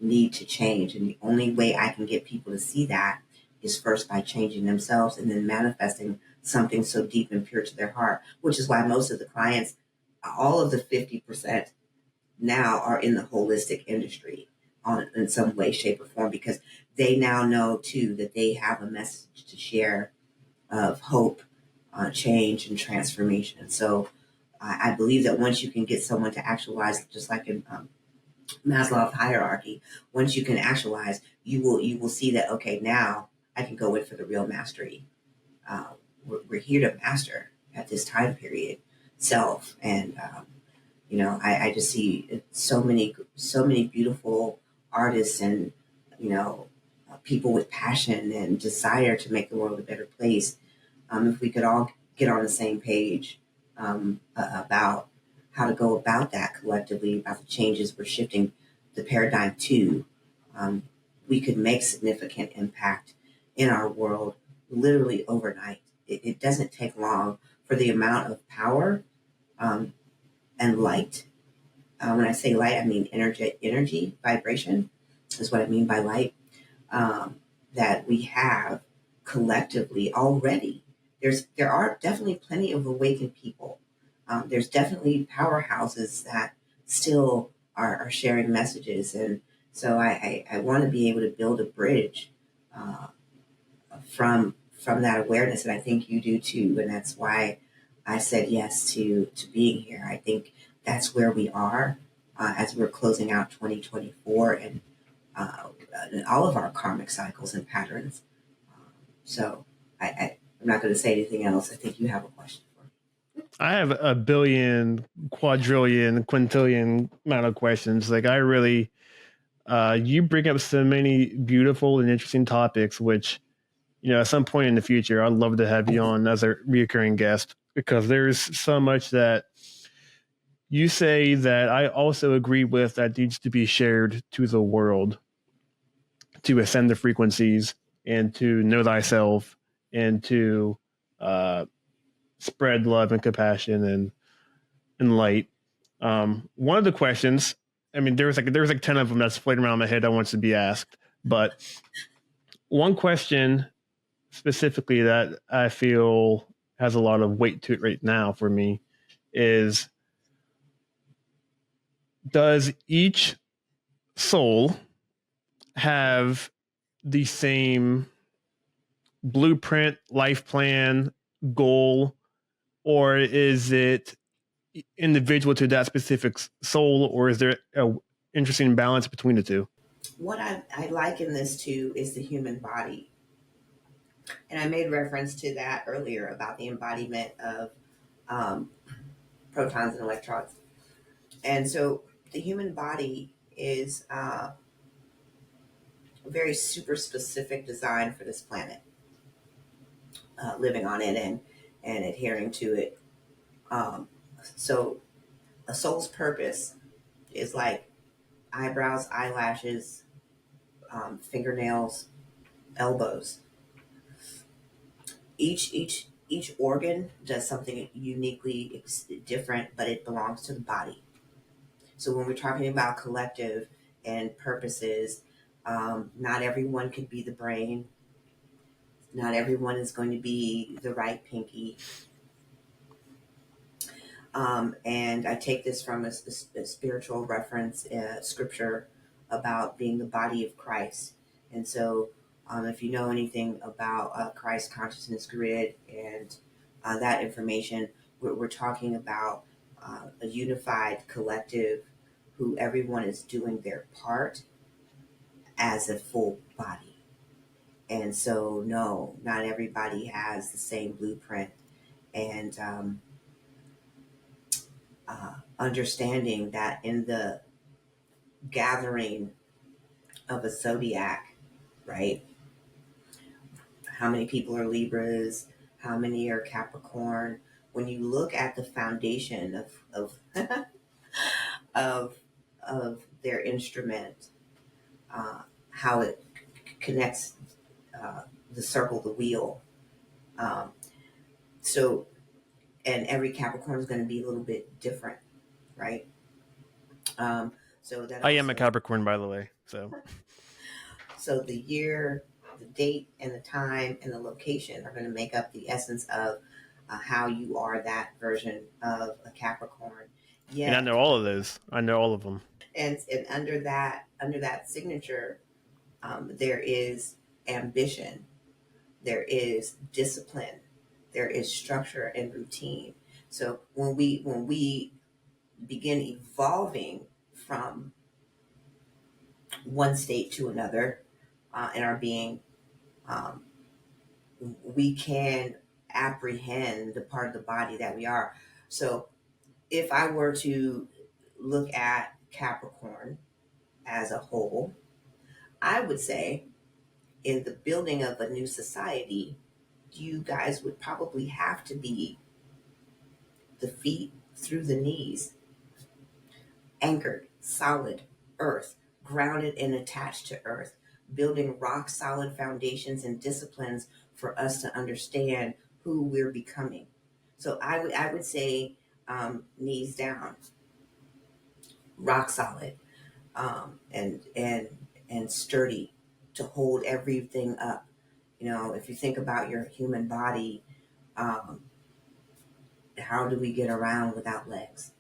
need to change. And the only way I can get people to see that is first by changing themselves and then manifesting something so deep and pure to their heart, which is why most of the clients, all of the 50% now are in the holistic industry in some way, shape, or form, because they now know too that they have a message to share of hope, change, and transformation. So I believe that once you can get someone to actualize, just like in Maslow's hierarchy, once you can actualize, you will see that, okay, now I can go in for the real mastery. We're here to master at this time period self, and you know, I just see so many beautiful artists and, you know, people with passion and desire to make the world a better place. If we could all get on the same page about how to go about that collectively, about the changes we're shifting the paradigm to, we could make significant impact in our world literally overnight. It doesn't take long for the amount of power and light When I say light, I mean energy, vibration is what I mean by light. That we have collectively already. There are definitely plenty of awakened people. There's definitely powerhouses that still are sharing messages, and so I want to be able to build a bridge uh, from that awareness, and I think you do too, and that's why I said yes to being here. I think that's where we are as we're closing out 2024 uh, and all of our karmic cycles and patterns. So I'm not going to say anything else. I think you have a question for me. I have a billion, quadrillion, quintillion amount of questions. Like I really, you bring up so many beautiful and interesting topics, which, at some point in the future, I'd love to have you on as a recurring guest because there's so much that you say that I also agree with that needs to be shared to the world to ascend the frequencies and to know thyself and to uh, spread love and compassion and light. One of the questions, I mean, there was like 10 of them that's floating around my head that wants to be asked, but one question specifically that I feel has a lot of weight to it right now for me is, does each soul have the same blueprint, life plan, goal, or is it individual to that specific soul, or is there a interesting balance between the two? What I liken this to is the human body. And I made reference to that earlier about the embodiment of um, protons and electrons. And so the human body is a very super specific design for this planet, living on it and adhering to it. Um, so a soul's purpose is like eyebrows, eyelashes, fingernails, elbows. Each organ does something uniquely different, but it belongs to the body. So when we're talking about collective and purposes, not everyone could be the brain. Not everyone is going to be the right pinky. And I take this from a spiritual reference, scripture about being the body of Christ. And so, if you know anything about Christ consciousness grid and that information, we're talking about a unified collective who everyone is doing their part as a full body. And so, no, not everybody has the same blueprint. And understanding that in the gathering of a zodiac, right? How many people are Libras? How many are Capricorn? When you look at the foundation of of their instrument, uh, how it connects uh, the circle, the wheel. Um, so, and every Capricorn is going to be a little bit different, right? Um, so that I am a also, Capricorn, by the way. so the year, the date, and the time and the location are going to make up the essence of how you are that version of a Capricorn. And I Yet, know all of those. I know all of them. and under that signature, there is ambition, there is discipline, there is structure and routine. So when we begin evolving from one state to another in our being, um, we can apprehend the part of the body that we are. So if I were to look at Capricorn as a whole, I would say in the building of a new society, you guys would probably have to be the feet through the knees, anchored, solid, earth, grounded and attached to earth, building rock solid foundations and disciplines for us to understand who we're becoming. So I would say knees down. rock solid, and sturdy to hold everything up. If you think about your human body, um, how do we get around without legs?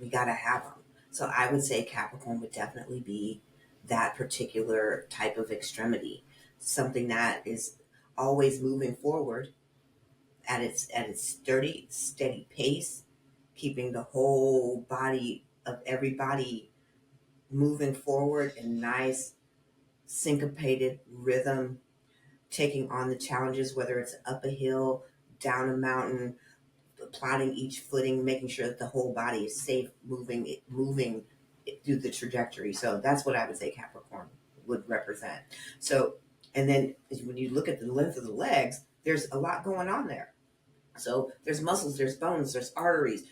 We got to have them. So I would say Capricorn would definitely be that particular type of extremity, something that is always moving forward at its sturdy, steady pace, keeping the whole body of everybody moving forward in nice syncopated rhythm, taking on the challenges, whether it's up a hill, down a mountain, plotting each footing, making sure that the whole body is safe, moving through the trajectory. So that's what I would say Capricorn would represent. So, and then when you look at the length of the legs, there's a lot going on there. So there's muscles, there's bones, there's arteries,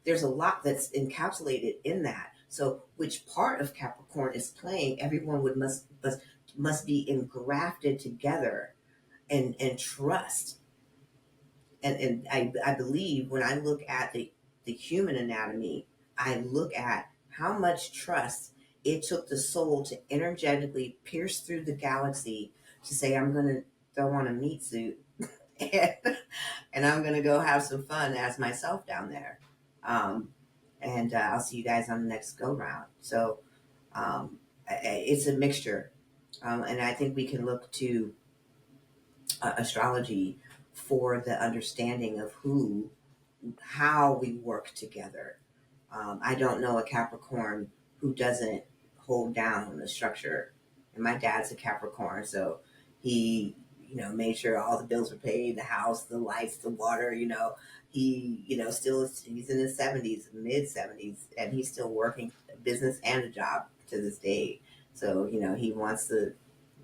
there's a lot that's encapsulated in that. So which part of Capricorn is playing, everyone must be engrafted together and trust. And I believe when I look at the human anatomy, I look at how much trust it took the soul to energetically pierce through the galaxy to say, I'm going to throw on a meat suit and, and I'm going to go have some fun as myself down there. Um, and I'll see you guys on the next go round. So it's a mixture. And I think we can look to astrology for the understanding of how we work together. I don't know a Capricorn who doesn't hold down the structure. And my dad's a Capricorn, so he, made sure all the bills were paid, the house, the lights, the water. He, still he's in his 70s, mid 70s, and he's still working a business and a job to this day. So he wants to,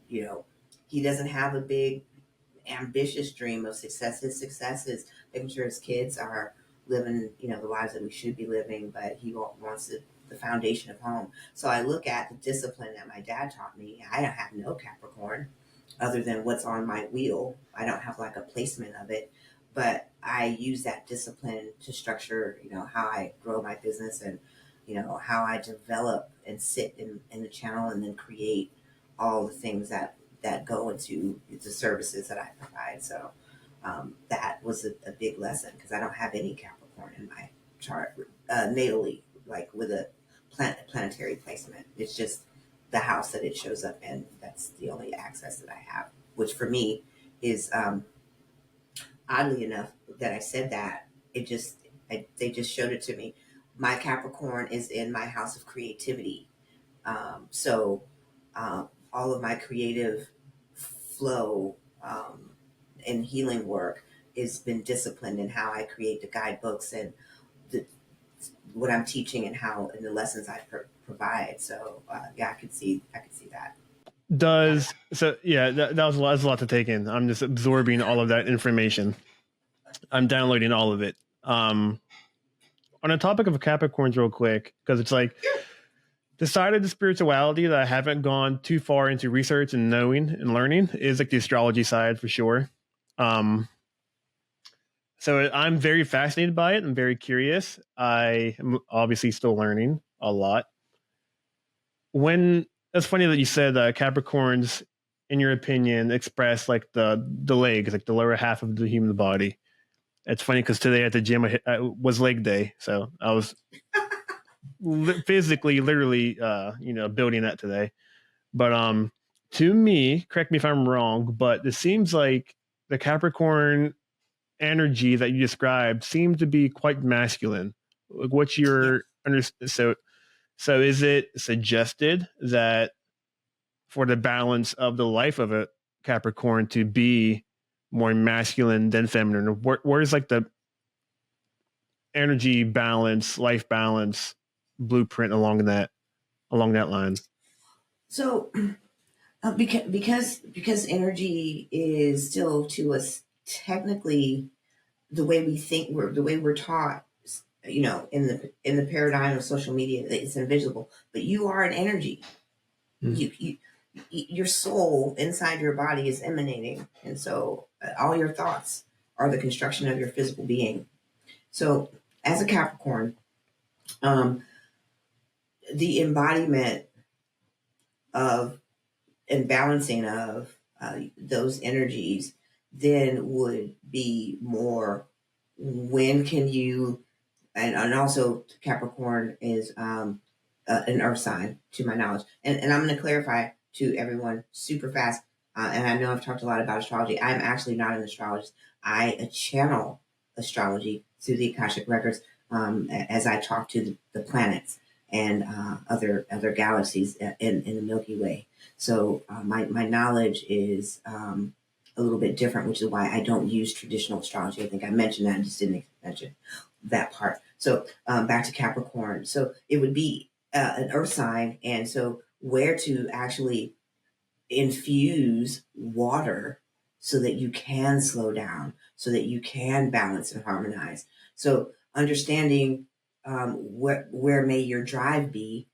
you know, he doesn't have a big ambitious dream of success. His success is making sure his kids are living, the lives that we should be living, but he wants the foundation of home. So I look at the discipline that my dad taught me. I don't have no Capricorn other than what's on my wheel. I don't have like a placement of it, but I use that discipline to structure, how I grow my business and, how I develop and sit in the channel and then create all the things that go into the services that I provide. So that was a big lesson because I don't have any Capricorn in my chart natally, like with a planetary placement. It's just the house that it shows up in. That's the only access that I have, which for me is oddly enough that I said that. They just showed it to me. My Capricorn is in my house of creativity. So all of my creative flow and healing work has been disciplined in how I create the guidebooks and the, what I'm teaching and how and the lessons I provide. So yeah, I could see that. That was that's a lot to take in. I'm just absorbing all of that information. I'm downloading all of it. On the topic of Capricorns, real quick, because it's like the side of the spirituality that I haven't gone too far into research and knowing and learning is like the astrology side for sure. So I'm very fascinated by it. I'm very curious. I am obviously still learning a lot. When it's funny that you said Capricorns, in your opinion, express like the legs, like the lower half of the human body. It's funny because today at the gym I was leg day, so I was physically, literally, building that today. But to me, correct me if I'm wrong, but it seems like the Capricorn energy that you described seems to be quite masculine. Like, what's Yeah. your so is it suggested that for the balance of the life of a Capricorn to be more masculine than feminine? Where's like the energy balance, life balance blueprint along that line? So because energy is still to us technically the way we think, the way we're taught, in the paradigm of social media, it's invisible, but you are an energy. You your soul inside your body is emanating, and so all your thoughts are the construction of your physical being. So as a Capricorn, um, the embodiment of and balancing of those energies then would be more, when can you, and also Capricorn is an earth sign to my knowledge. And I'm going to clarify to everyone super fast. And I know I've talked a lot about astrology. I'm actually not an astrologist. I channel astrology through the Akashic records as I talk to the planets and other galaxies in the Milky Way. So my knowledge is a little bit different, which is why I don't use traditional astrology. I think I mentioned that, I just didn't mention that part. So back to Capricorn. So it would be an earth sign, and so where to actually infuse water so that you can slow down, so that you can balance and harmonize. So understanding where may your drive be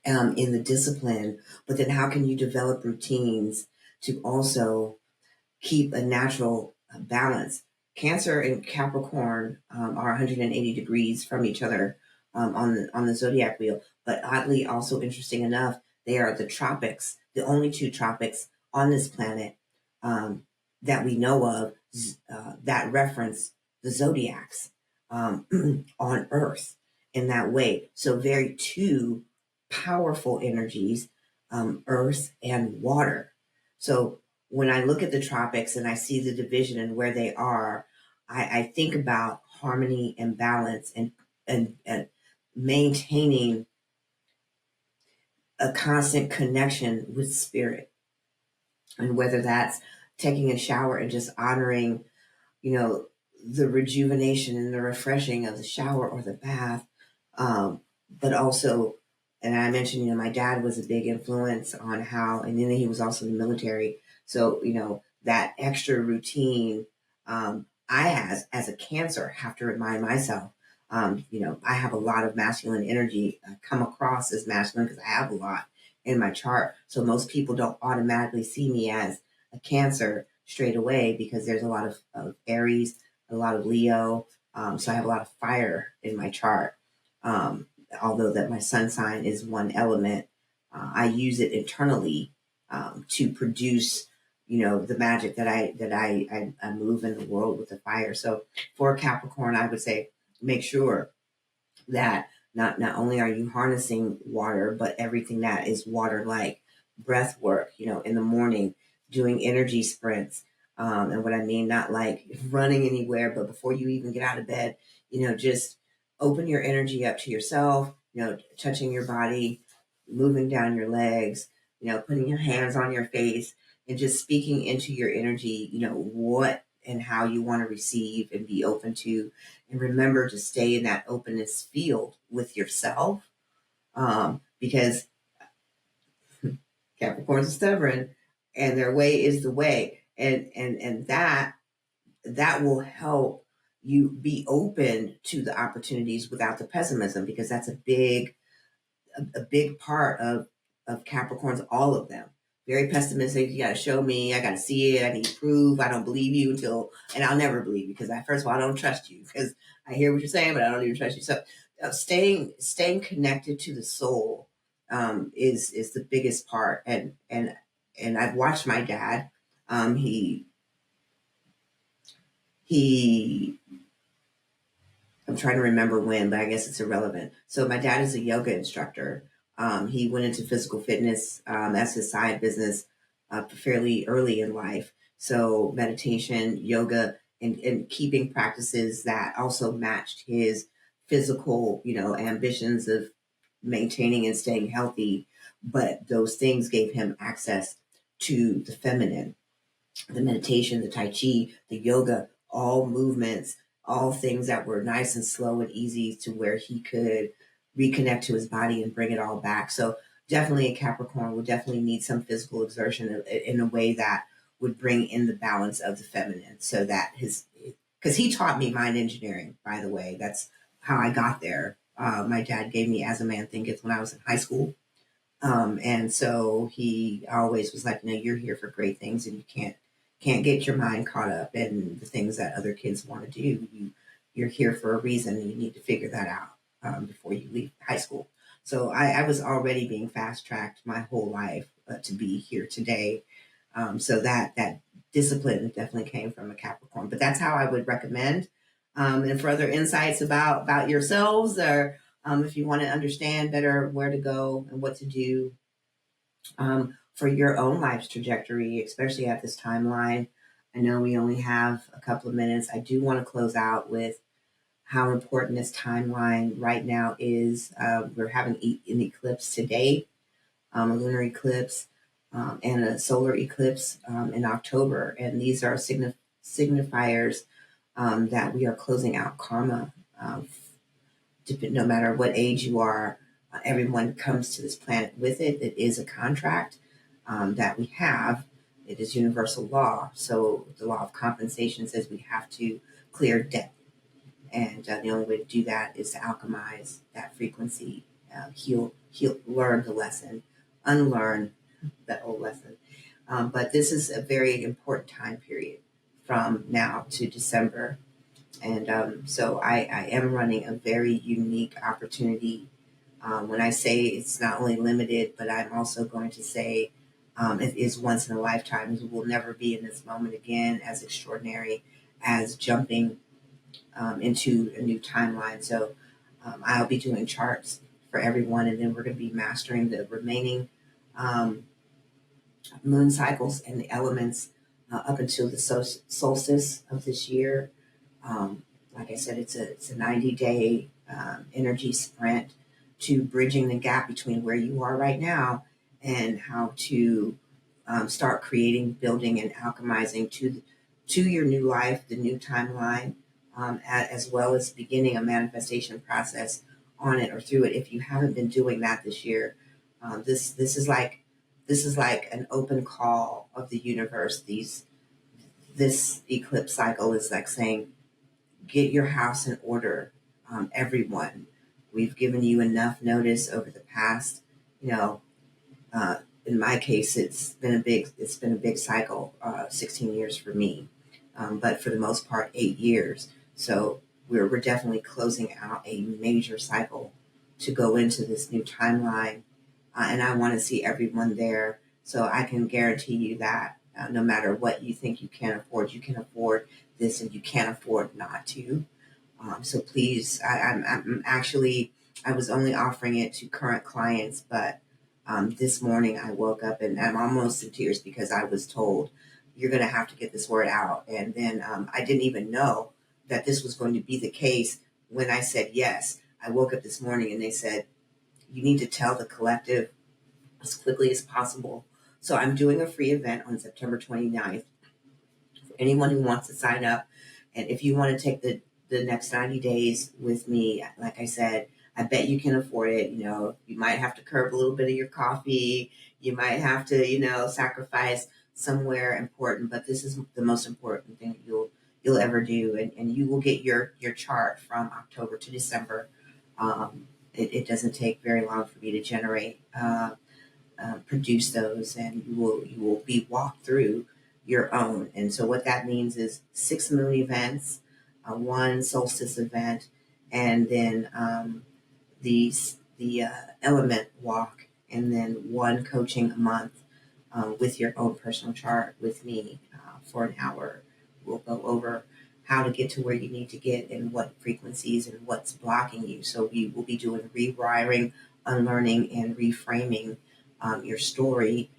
in the discipline, but then how can you develop routines to also keep a natural balance. Cancer and Capricorn are 180 degrees from each other on the zodiac wheel, but oddly, also interesting enough, they are the tropics, the only two tropics on this planet that we know of that reference the zodiacs on Earth in that way. So very two powerful energies, Earth and water. So when I look at the tropics and I see the division and where they are, I think about harmony and balance and maintaining a constant connection with spirit. And whether that's taking a shower and just honoring, the rejuvenation and the refreshing of the shower or the bath, but also, and I mentioned, my dad was a big influence on how, and then he was also in the military. So, that extra routine, I, as a Cancer, have to remind myself, I have a lot of masculine energy. I come across as masculine because I have a lot in my chart. So most people don't automatically see me as a Cancer straight away because there's a lot of Aries, a lot of Leo. So I have a lot of fire in my chart. Although that my sun sign is one element, I use it internally to produce, the magic that I move in the world with the fire. So for Capricorn, I would say make sure that not only are you harnessing water, but everything that is water like breath work, in the morning, doing energy sprints. And what I mean, not like running anywhere, but before you even get out of bed, just open your energy up to yourself, touching your body, moving down your legs, putting your hands on your face and just speaking into your energy, what and how you want to receive and be open to. And remember to stay in that openness field with yourself, because Capricorns are stubborn and their way is the way. And that will help you be open to the opportunities without the pessimism, because that's a big part of Capricorns, all of them. Very pessimistic. You got to show me. I got to see it. I need proof. I don't believe you and I'll never believe you because first of all, I don't trust you because I hear what you're saying, but I don't even trust you. So staying connected to the soul is the biggest part. And I've watched my dad. He I'm trying to remember when, but I guess it's irrelevant. So my dad is a yoga instructor. He went into physical fitness as his side business fairly early in life. So meditation, yoga, and keeping practices that also matched his physical, ambitions of maintaining and staying healthy. But those things gave him access to the feminine, the meditation, the Tai Chi, the yoga, all movements, all things that were nice and slow and easy to where he could reconnect to his body and bring it all back. So definitely a Capricorn would definitely need some physical exertion in a way that would bring in the balance of the feminine, so that because he taught me mind engineering, by the way. That's how I got there. My dad gave me As a Man Thinketh when I was in high school. And so he always was like, you're here for great things and you can't get your mind caught up in the things that other kids want to do. You're here for a reason and you need to figure that out before you leave high school. So I was already being fast tracked my whole life to be here today. So that discipline definitely came from a Capricorn. But that's how I would recommend. And for other insights about yourselves, or if you want to understand better where to go and what to do for your own life's trajectory, especially at this timeline. I know we only have a couple of minutes. I do want to close out with how important this timeline right now is. We're having an eclipse today, a lunar eclipse, and a solar eclipse in October. And these are signifiers that we are closing out karma. No matter what age you are, everyone comes to this planet with it. It is a contract that we have. It is universal law. So the law of compensation says we have to clear debt. And the only way to do that is to alchemize that frequency, heal, learn the lesson, unlearn that old lesson. But this is a very important time period from now to December. And so I am running a very unique opportunity. When I say it's not only limited, but I'm also going to say it is once in a lifetime. We will never be in this moment again as extraordinary as jumping into a new timeline. So I'll be doing charts for everyone, and then we're going to be mastering the remaining um, moon cycles and the elements up until the solstice of this year. Um, like I said, it's a 90-day energy sprint to bridging the gap between where you are right now and how to start creating, building, and alchemizing to your new life, the new timeline, as well as beginning a manifestation process on it or through it. If you haven't been doing that this year, this is like an open call of the universe. This eclipse cycle is like saying, get your house in order, everyone. We've given you enough notice over the past, you know, in my case, it's been a big cycle, 16 years for me, but for the most part, 8 years. So we're definitely closing out a major cycle to go into this new timeline, and I want to see everyone there. So I can guarantee you that no matter what you think you can afford this, and you can't afford not to. So please, I'm actually, I was only offering it to current clients, but this morning I woke up and I'm almost in tears because I was told you're going to have to get this word out. And then I didn't even know that this was going to be the case when I said yes. I woke up this morning and they said, you need to tell the collective as quickly as possible. So I'm doing a free event on September 29th for anyone who wants to sign up. And if you want to take the next 90 days with me, like I said, I bet you can afford it. You know, you might have to curb a little bit of your coffee. You might have to, sacrifice somewhere important, but this is the most important thing you'll ever do. And you will get your chart from October to December. It doesn't take very long for me to generate, produce those, and you will be walked through your own. And so what that means is 6 moon events, one solstice event, and then the element walk, and then one coaching a month with your own personal chart with me for an hour. We'll go over how to get to where you need to get and what frequencies and what's blocking you. So we will be doing rewiring, unlearning, and reframing your story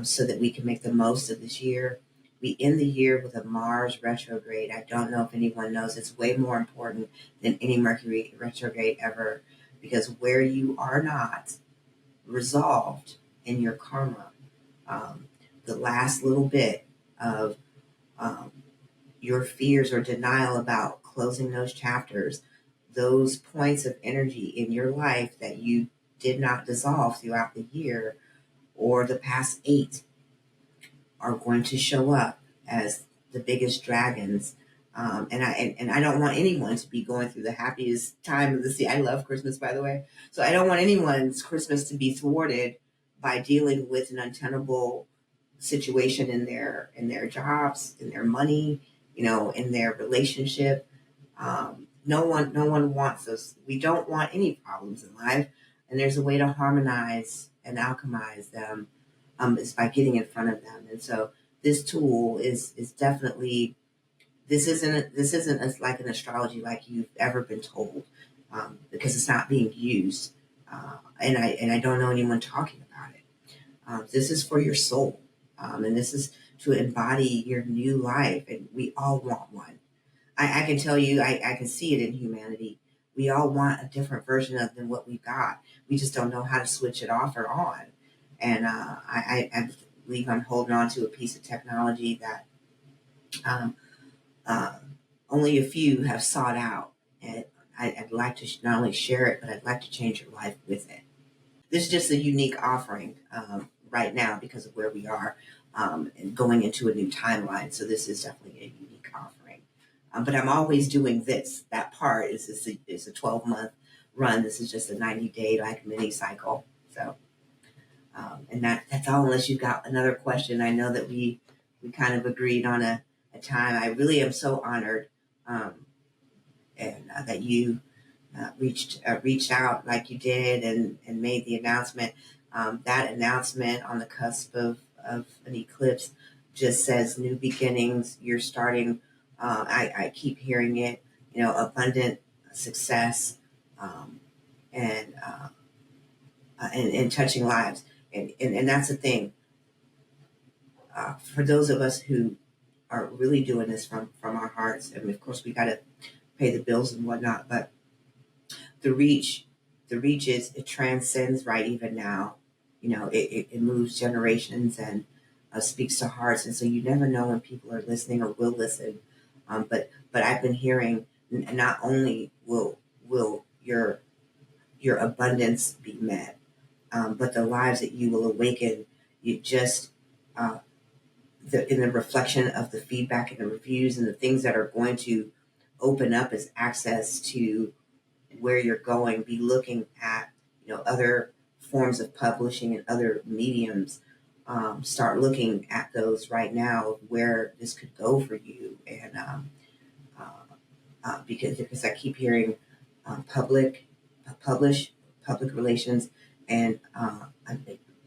so that we can make the most of this year. We end the year with a Mars retrograde. I don't know if anyone knows, it's way more important than any Mercury retrograde ever, because where you are not resolved in your karma, the last little bit of um, your fears or denial about closing those chapters, those points of energy in your life that you did not dissolve throughout the year or the past 8 are going to show up as the biggest dragons. And I don't want anyone to be going through the happiest time of the season. I love Christmas, by the way. So I don't want anyone's Christmas to be thwarted by dealing with an untenable situation in their jobs, in their money, in their relationship. No one wants those. We don't want any problems in life. And there's a way to harmonize and alchemize them, is by getting in front of them. And so this tool is definitely, this isn't like an astrology like you've ever been told, because it's not being used, and I don't know anyone talking about it. This is for your soul, and this is to embody your new life, and we all want one. I can tell you, I can see it in humanity. We all want a different version of than what we got. We just don't know how to switch it off or on. And I believe I'm holding on to a piece of technology that, um, uh, only a few have sought out. And I'd like to not only share it, but I'd like to change your life with it. This is just a unique offering, right now because of where we are, and going into a new timeline. So this is definitely a unique offering. But I'm always doing this. That part is a 12-month run. This is just a 90-day like mini cycle. So, and that's all. Unless you've got another question, I know that we kind of agreed on a time. I really am so honored, and that you reached out like you did, and made the announcement. That announcement on the cusp of an eclipse just says new beginnings. You're starting. I keep hearing it. Abundant success, um, and, and touching lives, and that's the thing. For those of us who are really doing this from our hearts, and of course we got to pay the bills and whatnot, but the reach the reach is, it transcends right even now. It moves generations, and speaks to hearts, and so you never know when people are listening or will listen. But I've been hearing, not only will your abundance be met, but the lives that you will awaken. You just, uh, in the reflection of the feedback and the reviews and the things that are going to open up as access to where you're going, be looking at other forms of publishing and other mediums. Start looking at those right now, where this could go for you. And uh, because I keep hearing, public publish public relations, and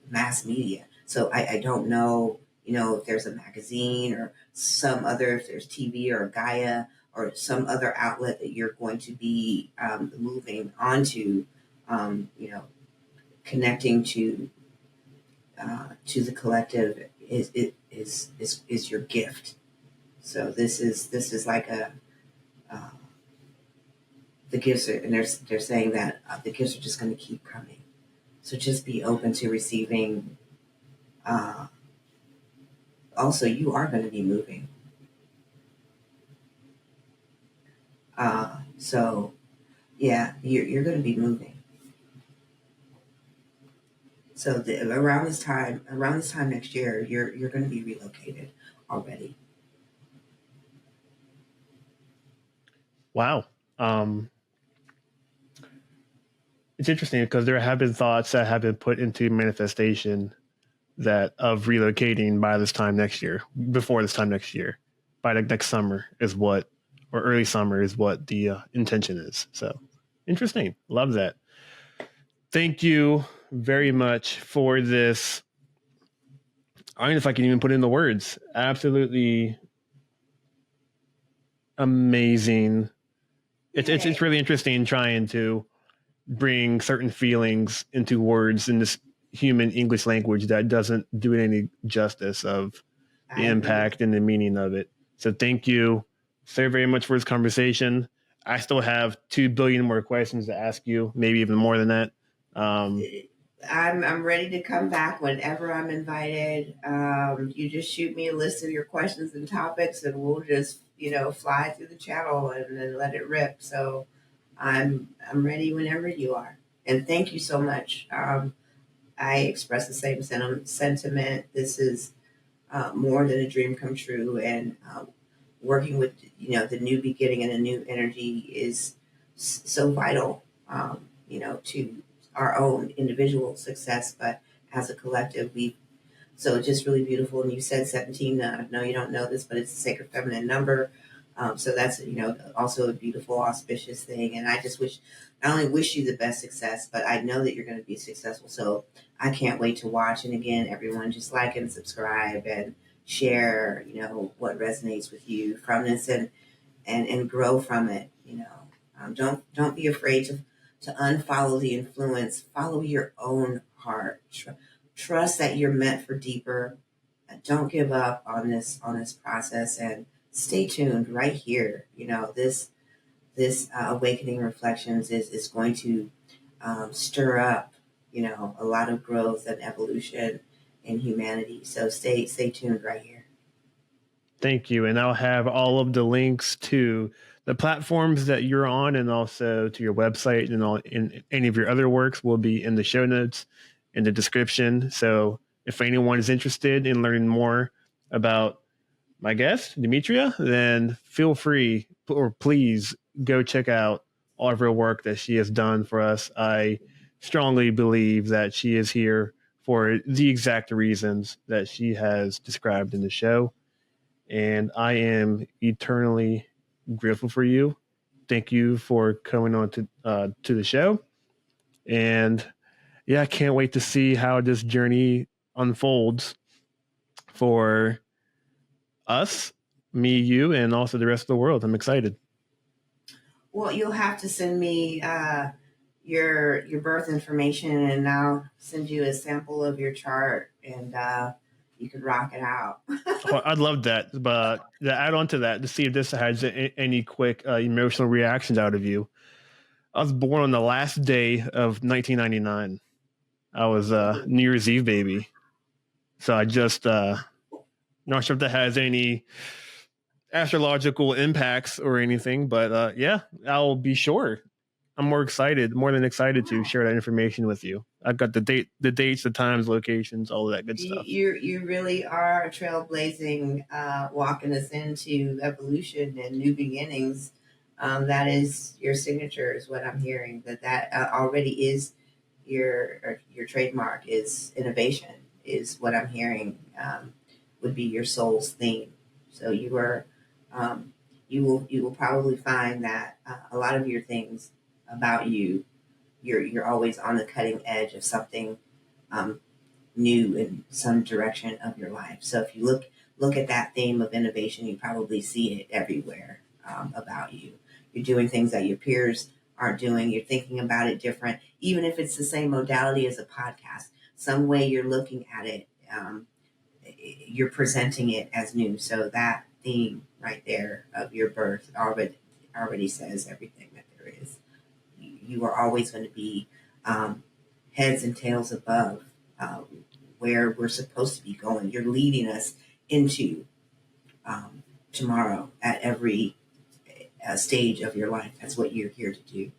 mass media. So I don't know, if there's a magazine or some other, if there's TV or Gaia or some other outlet that you're going to be, moving onto, connecting to the collective is your gift. So this is like uh, the gifts are, and they're saying that, the gifts are just going to keep coming. So just be open to receiving. Uh, Also, you are going to be moving. So yeah, you're going to be moving. So around this time next year, you're going to be relocated already. Wow. Um, it's interesting because there have been thoughts that have been put into manifestation that of relocating by this time next year, before this time next year, by like next summer is what, or early summer is what the intention is. So interesting. Love that. Thank you very much for this. I don't know if I can even put it in the words. Absolutely amazing. It's really interesting trying to bring certain feelings into words in this human English language that doesn't do it any justice of I the agree with impact and the meaning of it. So thank you so very much for this conversation. I still have 2 billion more questions to ask you, maybe even more than that. Um, you. I'm ready to come back whenever I'm invited. You just shoot me a list of your questions and topics, and we'll just fly through the channel and then let it rip. So I'm ready whenever you are. And thank you so much. I express the same sentiment. This is, more than a dream come true, and working with the new beginning and the new energy is so vital, to our own individual success, but as a collective, we so just really beautiful. And you said 17. I know you don't know this, but it's a sacred feminine number. So that's, also a beautiful, auspicious thing. And I just not only wish you the best success, but I know that you're going to be successful. So I can't wait to watch. And again, everyone, just like and subscribe and share, what resonates with you from this, and grow from it. Don't be afraid to unfollow the influence. Follow your own heart. Trust that you're meant for deeper. Don't give up on this process, and stay tuned right here. This awakening reflections is going to stir up a lot of growth and evolution in humanity. So stay tuned right here. Thank you. And I'll have all of the links to the platforms that you're on and also to your website and all in any of your other works will be in the show notes in the description. So if anyone is interested in learning more about my guest, Demetria, then feel free or please go check out all of her work that she has done for us. I strongly believe that she is here for the exact reasons that she has described in the show. And I am eternally grateful for you. Thank you for coming on to the show. And yeah, I can't wait to see how this journey unfolds for us, me, you, and also the rest of the world. I'm excited. Well, you'll have to send me your birth information, and I'll send you a sample of your chart, and you could rock it out. Oh, I'd love that. But to add on to that, to see if this has any quick emotional reactions out of you. I was born on the last day of 1999. I was a New Year's Eve baby. So I just not sure if that has any astrological impacts or anything, but yeah, I'll be sure. I'm more than excited to share that information with you. I've got the dates, the times, locations, all of that good stuff. You really are a trailblazing, walking us into evolution and new beginnings. That is your signature, is what I'm hearing. That already is your trademark. Is innovation, is what I'm hearing. Would be your soul's theme. So um, you will probably find that a lot of your things about you, you're always on the cutting edge of something um, new in some direction of your life. So if you look at that theme of innovation, you probably see it everywhere about you. You're doing things that your peers aren't doing. You're thinking about it different, even if it's the same modality as a podcast. Some way you're looking at it, you're presenting it as new. So that theme right there of your birth already says everything that there is. You are always going to be heads and tails above uh, where we're supposed to be going. You're leading us into tomorrow at every stage of your life. That's what you're here to do.